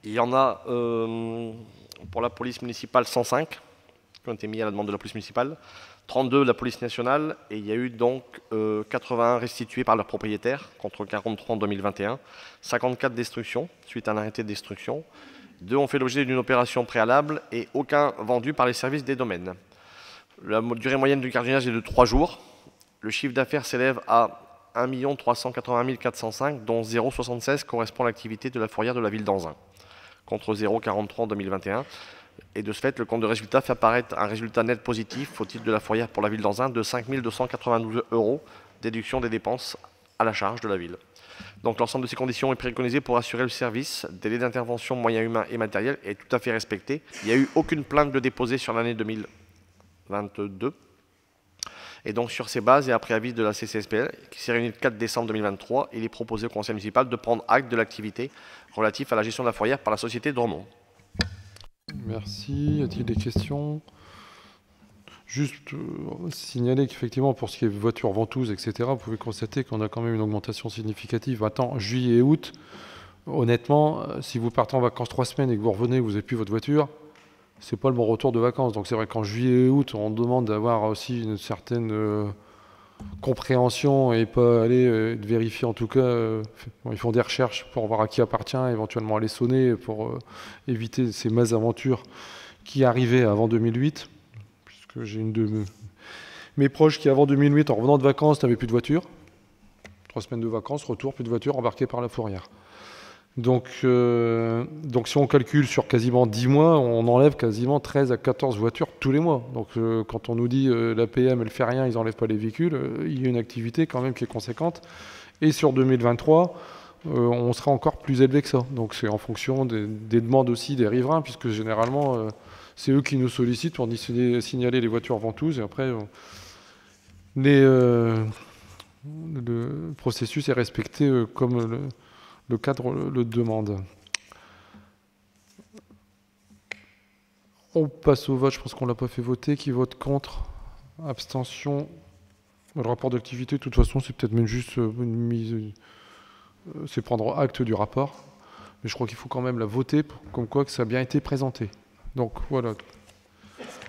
Il y en a pour la police municipale 105, qui ont été mis à la demande de la police municipale, 32 de la police nationale, et il y a eu donc 81 restitués par leurs propriétaires, contre 43 en 2021, 54 destructions, suite à un arrêté de destruction, 2 ont fait l'objet d'une opération préalable, et aucun vendu par les services des domaines. La durée moyenne du gardiennage est de 3 jours. Le chiffre d'affaires s'élève à 1 380 405, dont 0,76 correspond à l'activité de la fourrière de la ville d'Anzin, contre 0,43 en 2021. Et de ce fait, le compte de résultat fait apparaître un résultat net positif au titre de la fourrière pour la ville d'Anzin de 5 292 €, déduction des dépenses à la charge de la ville. Donc l'ensemble de ces conditions est préconisé pour assurer le service. Délai d'intervention, moyens humains et matériels est tout à fait respecté. Il n'y a eu aucune plainte de déposée sur l'année 2022. Et donc sur ces bases et après avis de la CCSPL, qui s'est réunie le 4 décembre 2023, il est proposé au conseil municipal de prendre acte de l'activité relative à la gestion de la fourrière par la société Dromont. Merci. Y a-t-il des questions? Juste signaler qu'effectivement, pour ce qui est voitures ventouses, etc., vous pouvez constater qu'on a quand même une augmentation significative. Maintenant, juillet et août, honnêtement, si vous partez en vacances 3 semaines et que vous revenez, vous n'avez plus votre voiture, c'est pas le bon retour de vacances. Donc c'est vrai qu'en juillet et août, on demande d'avoir aussi une certaine compréhension et pas aller vérifier en tout cas. Ils font des recherches pour voir à qui appartient, éventuellement aller sonner pour éviter ces mésaventures qui arrivaient avant 2008. Puisque j'ai une de mes proches qui, avant 2008, en revenant de vacances, n'avait plus de voiture. 3 semaines de vacances, retour, plus de voiture, embarquée par la fourrière. Donc si on calcule sur quasiment 10 mois, on enlève quasiment 13 à 14 voitures tous les mois. Donc quand on nous dit l'APM, elle fait rien, ils n'enlèvent pas les véhicules, il y a une activité quand même qui est conséquente. Et sur 2023, on sera encore plus élevé que ça. Donc c'est en fonction des demandes aussi des riverains, puisque généralement, c'est eux qui nous sollicitent pour signaler les voitures ventouses. Et après, le processus est respecté comme le cadre le demande. On passe au vote, je pense qu'on ne l'a pas fait voter. Qui vote contre? Abstention. Le rapport d'activité, de toute façon, c'est peut-être même juste une mise... c'est prendre acte du rapport. Mais je crois qu'il faut quand même la voter, comme quoi que ça a bien été présenté. Donc voilà.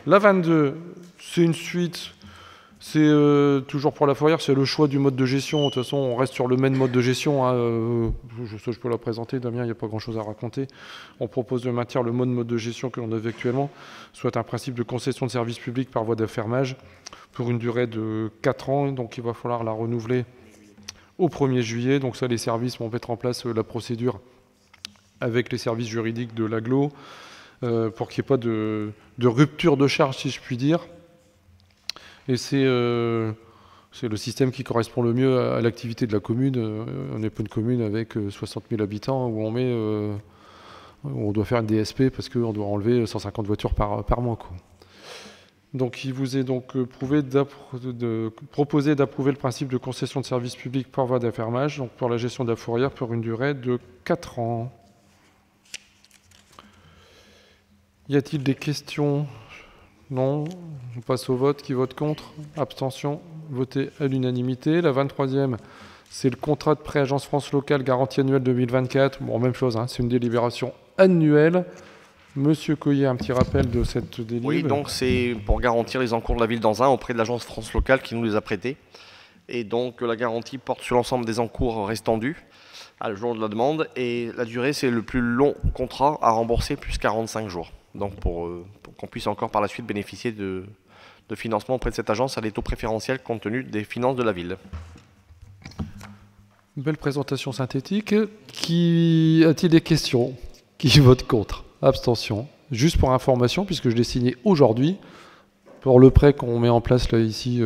La 22, c'est une suite... C'est toujours pour la fourrière, c'est le choix du mode de gestion. De toute façon, on reste sur le même mode de gestion. Hein. Je peux la présenter, Damien, il n'y a pas grand-chose à raconter. On propose de maintenir le mode de gestion que l'on avait actuellement, soit un principe de concession de service public par voie d'affermage pour une durée de 4 ans. Donc il va falloir la renouveler au 1er juillet. Donc ça, les services vont mettre en place la procédure avec les services juridiques de l'agglo pour qu'il n'y ait pas de rupture de charge, si je puis dire. Et c'est le système qui correspond le mieux à l'activité de la commune. On n'est pas une commune avec 60 000 habitants où on doit faire une DSP parce qu'on doit enlever 150 voitures par mois, quoi. Donc il vous est donc proposé d'approuver le principe de concession de service public par voie d'affermage, donc pour la gestion de la fourrière pour une durée de 4 ans. Y a-t-il des questions ? Non. On passe au vote. Qui vote contre? Abstention. Voté à l'unanimité. La 23e, c'est le contrat de prêt Agence France Locale garantie annuelle 2024. Bon, même chose, hein, c'est une délibération annuelle. Monsieur Coyer, un petit rappel de cette délibération. Oui, donc c'est pour garantir les encours de la ville d'Anzin auprès de l'Agence France Locale qui nous les a prêtés. Et donc la garantie porte sur l'ensemble des encours restants dus à le jour de la demande. Et la durée, c'est le plus long contrat à rembourser, plus 45 jours. Donc pour qu'on puisse encore par la suite bénéficier de financement auprès de cette agence à des taux préférentiels compte tenu des finances de la ville. Belle présentation synthétique. A-t-il des questions? Qui vote contre? Abstention. Juste pour information, puisque je l'ai signé aujourd'hui, pour le prêt qu'on met en place là ici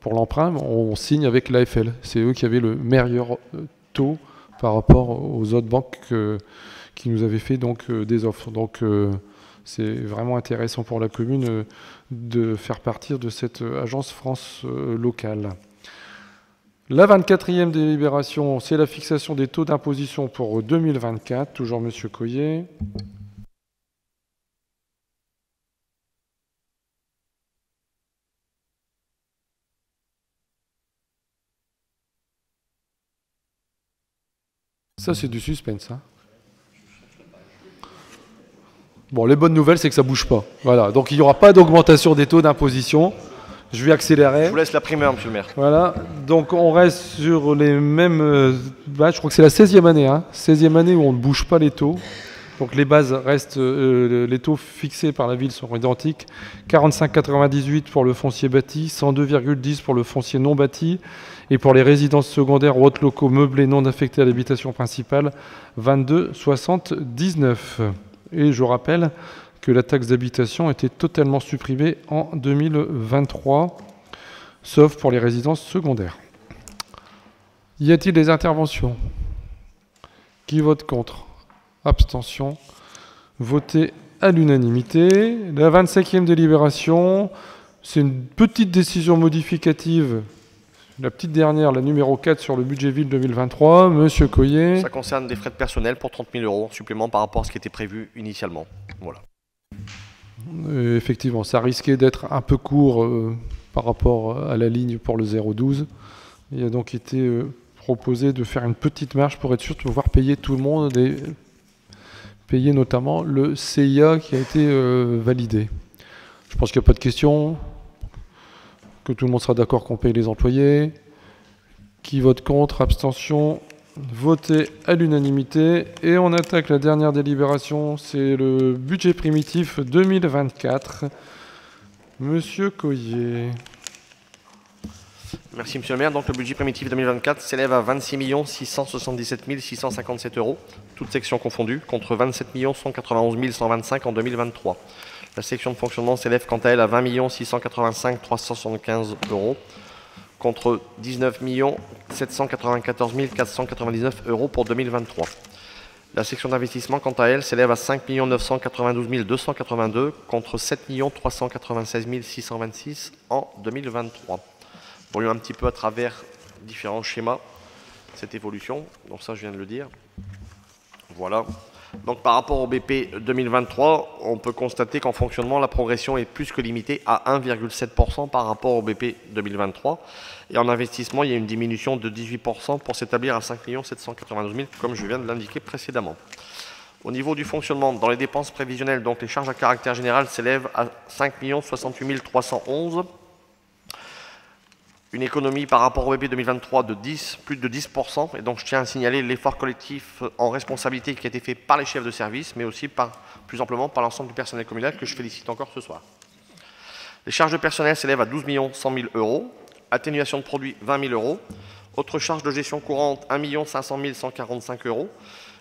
pour l'emprunt, on signe avec l'AFL. C'est eux qui avaient le meilleur taux par rapport aux autres banques qui nous avaient fait donc des offres. Donc c'est vraiment intéressant pour la commune de faire partir de cette agence France locale. La 24e délibération, c'est la fixation des taux d'imposition pour 2024. Toujours Monsieur Coyer. Ça, c'est du suspense, hein. Bon, les bonnes nouvelles, c'est que ça ne bouge pas. Voilà, donc il n'y aura pas d'augmentation des taux d'imposition. Je vais accélérer. Je vous laisse la primeur, monsieur le maire. Voilà, donc on reste sur les mêmes bases. Je crois que c'est la 16e année, hein. 16e année où on ne bouge pas les taux. Donc les bases restent, les taux fixés par la ville sont identiques. 45,98 pour le foncier bâti, 102,10 pour le foncier non bâti. Et pour les résidences secondaires ou autres locaux meublés non affectés à l'habitation principale, 22,79. Et je rappelle que la taxe d'habitation était totalement supprimée en 2023, sauf pour les résidences secondaires. Y a-t-il des interventions? Qui vote contre? Abstention. Voté à l'unanimité. La 25e délibération, c'est une petite décision modificative. La petite dernière, la numéro 4 sur le budget ville 2023. Monsieur Coyer. Ça concerne des frais de personnel pour 30 000 € supplément par rapport à ce qui était prévu initialement. Voilà. Effectivement, ça risquait d'être un peu court par rapport à la ligne pour le 012. Il a donc été proposé de faire une petite marge pour être sûr de pouvoir payer tout le monde et payer notamment le CIA qui a été validé. Je pense qu'il n'y a pas de questions. que tout le monde sera d'accord qu'on paye les employés. Qui vote contre? Abstention? Voté à l'unanimité. Et on attaque la dernière délibération, c'est le budget primitif 2024. Monsieur Coyer. Merci Monsieur le maire. Donc le budget primitif 2024 s'élève à 26 677 657 €, toutes sections confondues, contre 27 191 125 en 2023. La section de fonctionnement s'élève quant à elle à 20 685 375 €, contre 19 794 499 € pour 2023. La section d'investissement, quant à elle, s'élève à 5 992 282 contre 7 396 626 en 2023. Voyons un petit peu à travers différents schémas cette évolution. Donc ça, je viens de le dire. Voilà. Donc par rapport au BP 2023, on peut constater qu'en fonctionnement, la progression est plus que limitée à 1,7% par rapport au BP 2023. Et en investissement, il y a une diminution de 18% pour s'établir à 5 792 000, comme je viens de l'indiquer précédemment. Au niveau du fonctionnement, dans les dépenses prévisionnelles, donc les charges à caractère général s'élèvent à 5 68 311. Une économie par rapport au BP 2023 de plus de 10%. Et donc je tiens à signaler l'effort collectif en responsabilité qui a été fait par les chefs de service, mais aussi plus amplement par l'ensemble du personnel communal que je félicite encore ce soir. Les charges de personnel s'élèvent à 12 100 000 €. Atténuation de produits, 20 000 €. Autres charges de gestion courante, 1 500 145 €.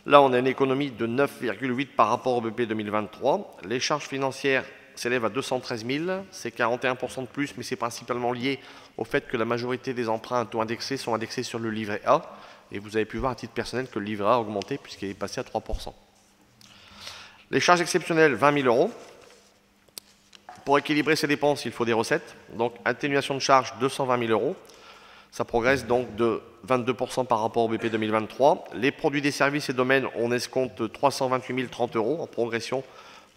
Là, on a une économie de 9,8 par rapport au BP 2023. Les charges financières s'élèvent à 213 000. C'est 41% de plus, mais c'est principalement lié au fait que la majorité des emprunts à taux indexés sont indexés sur le livret A. Et vous avez pu voir à titre personnel que le livret A a augmenté puisqu'il est passé à 3%. Les charges exceptionnelles, 20 000 €. Pour équilibrer ces dépenses, il faut des recettes. Donc, atténuation de charges, 220 000 €. Ça progresse donc de 22% par rapport au BP 2023. Les produits des services et domaines, on escompte 328 030 € en progression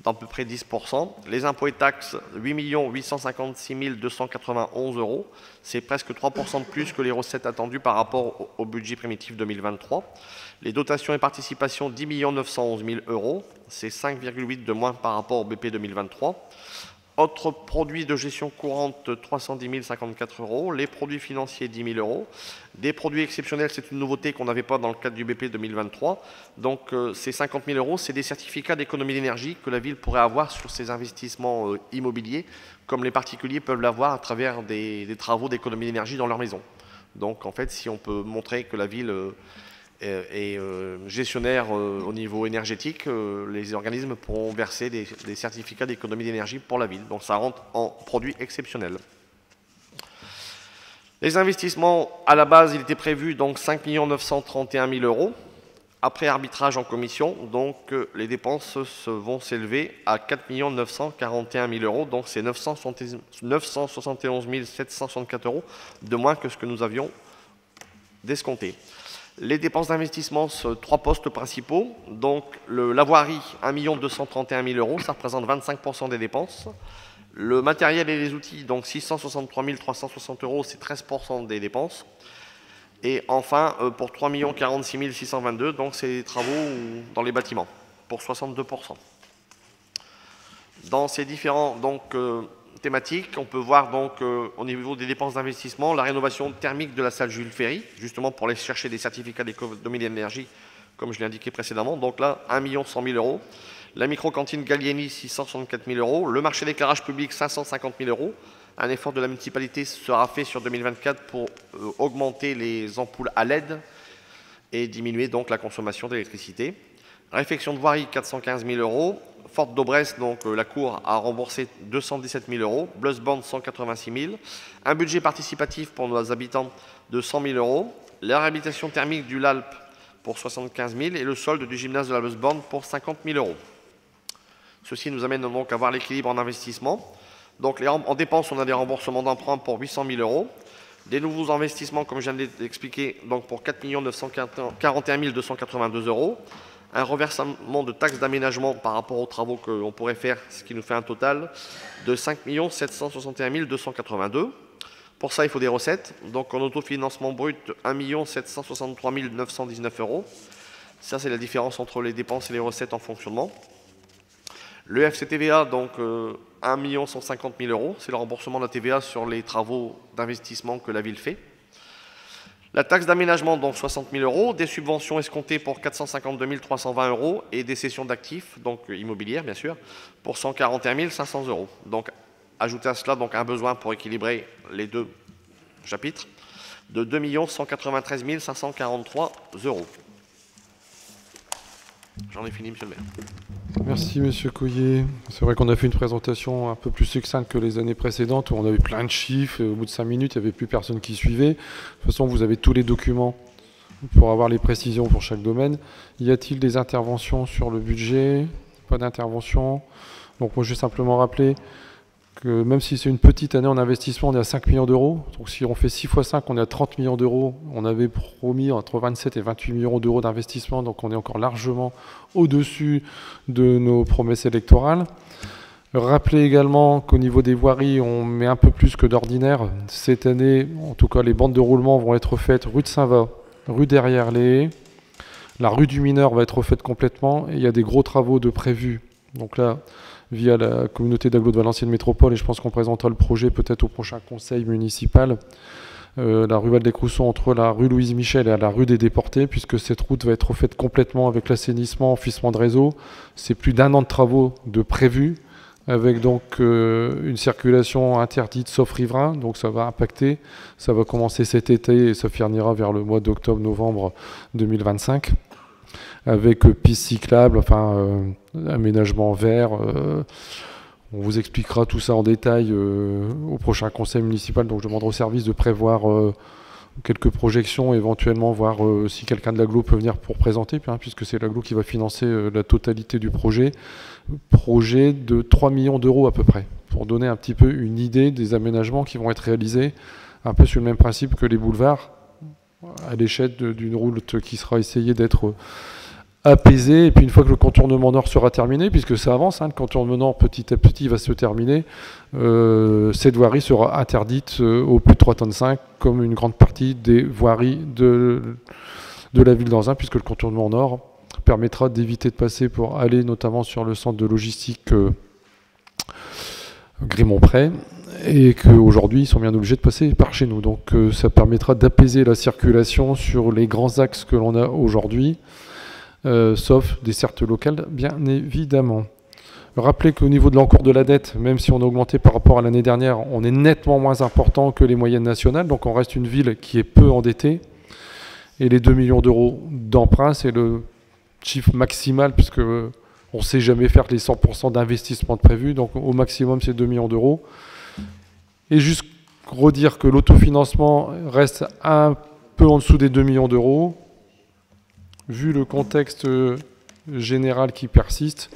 d'à peu près 10%. Les impôts et taxes, 8 856 291 €. C'est presque 3% de plus que les recettes attendues par rapport au budget primitif 2023. Les dotations et participations, 10 911 000 €. C'est 5,8% de moins par rapport au BP 2023. Autres produits de gestion courante, 310 054 €. Les produits financiers, 10 000 €. Des produits exceptionnels, c'est une nouveauté qu'on n'avait pas dans le cadre du BP 2023. Donc, c'est 50 000 €. C'est des certificats d'économie d'énergie que la ville pourrait avoir sur ses investissements immobiliers, comme les particuliers peuvent l'avoir à travers des travaux d'économie d'énergie dans leur maison. Donc, en fait, si on peut montrer que la ville et gestionnaire au niveau énergétique, les organismes pourront verser des certificats d'économie d'énergie pour la ville. Donc ça rentre en produit exceptionnel. Les investissements, à la base, il était prévu donc 5 931 000 €. Après arbitrage en commission, donc les dépenses vont s'élever à 4 941 000 €. Donc c'est 971 764 € de moins que ce que nous avions d'escompté. Les dépenses d'investissement, 3 postes principaux. Donc, la voirie, 1 231 000 €, ça représente 25% des dépenses. Le matériel et les outils, donc 663 360 €, c'est 13% des dépenses. Et enfin, pour 3 46 622 €, donc c'est des travaux dans les bâtiments, pour 62%. Dans ces différents thématiques, on peut voir donc au niveau des dépenses d'investissement la rénovation thermique de la salle Jules Ferry, justement pour aller chercher des certificats d'économie d'énergie, comme je l'ai indiqué précédemment. Donc là, 1 100 000 €. La micro-cantine Gallieni, 664 000 €. Le marché d'éclairage public, 550 000 €. Un effort de la municipalité sera fait sur 2024 pour augmenter les ampoules à LED et diminuer donc la consommation d'électricité. Réfection de voirie, 415 000 €. Forte d'Aubresse, donc la Cour a remboursé 217 000 €. Bluesband, 186 000 €. Un budget participatif pour nos habitants de 100 000 €. La réhabilitation thermique du LALP pour 75 000 € et le solde du gymnase de la Bluesband pour 50 000 €. Ceci nous amène donc à voir l'équilibre en investissement. Donc en dépenses, on a des remboursements d'emprunt pour 800 000 €. Des nouveaux investissements, comme je viens de l'expliquer, donc pour 4 941 282 €. Un reversement de taxes d'aménagement par rapport aux travaux qu'on pourrait faire, ce qui nous fait un total de 5 761 282 €. Pour ça, il faut des recettes. Donc en autofinancement brut, 1 763 919 €. Ça, c'est la différence entre les dépenses et les recettes en fonctionnement. Le FCTVA, donc 1 150 000 €, c'est le remboursement de la TVA sur les travaux d'investissement que la ville fait. La taxe d'aménagement, donc 60 000 €, des subventions escomptées pour 452 320 € et des cessions d'actifs, donc immobilières bien sûr, pour 141 500 €. Donc ajoutez à cela donc un besoin pour équilibrer les deux chapitres de 2 193 543 €. J'en ai fini, monsieur le maire. Merci, monsieur Couillet. C'est vrai qu'on a fait une présentation un peu plus succincte que les années précédentes, où on avait plein de chiffres, et au bout de 5 minutes, il n'y avait plus personne qui suivait. De toute façon, vous avez tous les documents pour avoir les précisions pour chaque domaine. Y a-t-il des interventions sur le budget? Pas d'intervention. Donc moi, je vais simplement rappeler que même si c'est une petite année en investissement, on est à 5 millions d'euros. Donc si on fait 6 x 5, on est à 30 millions d'euros. On avait promis entre 27 et 28 millions d'euros d'investissement, donc on est encore largement au-dessus de nos promesses électorales. Rappelez également qu'au niveau des voiries, on met un peu plus que d'ordinaire. Cette année, en tout cas, les bandes de roulement vont être faites rue de Saint-Va, rue derrière les Haies. La rue du Mineur va être refaite complètement et il y a des gros travaux de prévus. Donc là, via la communauté d'agglo de Valenciennes Métropole, et je pense qu'on présentera le projet peut-être au prochain conseil municipal, la rue Val-des-Crousons entre la rue Louise Michel et la rue des Déportés, puisque cette route va être refaite complètement avec l'assainissement, enfouissement de réseau. C'est plus d'1 an de travaux de prévus, avec donc une circulation interdite sauf riverains, donc ça va impacter. Ça va commencer cet été et ça finira vers le mois d'octobre-novembre 2025. Avec pistes cyclables, enfin aménagement vert. On vous expliquera tout ça en détail au prochain conseil municipal. Donc je demanderai au service de prévoir quelques projections, éventuellement voir si quelqu'un de l'agglo peut venir pour présenter, puisque c'est l'agglo qui va financer la totalité du projet. Projet de 3 millions d'euros à peu près, pour donner un petit peu une idée des aménagements qui vont être réalisés, un peu sur le même principe que les boulevards, à l'échelle d'une route qui sera essayée d'être apaisé, et puis une fois que le contournement nord sera terminé, puisque ça avance, le contournement nord petit à petit va se terminer, cette voirie sera interdite au plus de 3,5 tonnes, comme une grande partie des voiries de la ville d'Anzin, puisque le contournement nord permettra d'éviter de passer pour aller notamment sur le centre de logistique Grimont-Près, et qu'aujourd'hui ils sont bien obligés de passer par chez nous. Donc ça permettra d'apaiser la circulation sur les grands axes que l'on a aujourd'hui, sauf des certes locales, bien évidemment. Rappelez qu'au niveau de l'encours de la dette, même si on a augmenté par rapport à l'année dernière, on est nettement moins important que les moyennes nationales, donc on reste une ville qui est peu endettée. Et les 2 millions d'euros d'emprunt, c'est le chiffre maximal, puisque on ne sait jamais faire les 100% d'investissement prévu, donc au maximum c'est 2 millions d'euros. Et juste redire que l'autofinancement reste un peu en dessous des 2 millions d'euros. Vu le contexte général qui persiste,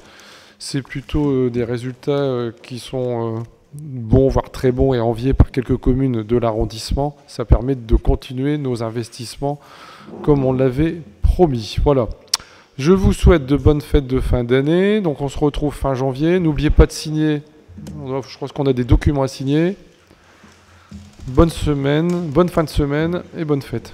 c'est plutôt des résultats qui sont bons, voire très bons, et enviés par quelques communes de l'arrondissement. Ça permet de continuer nos investissements comme on l'avait promis. Voilà. Je vous souhaite de bonnes fêtes de fin d'année. Donc on se retrouve fin janvier. N'oubliez pas de signer. Je pense qu'on a des documents à signer. Bonne semaine, bonne fin de semaine et bonne fête.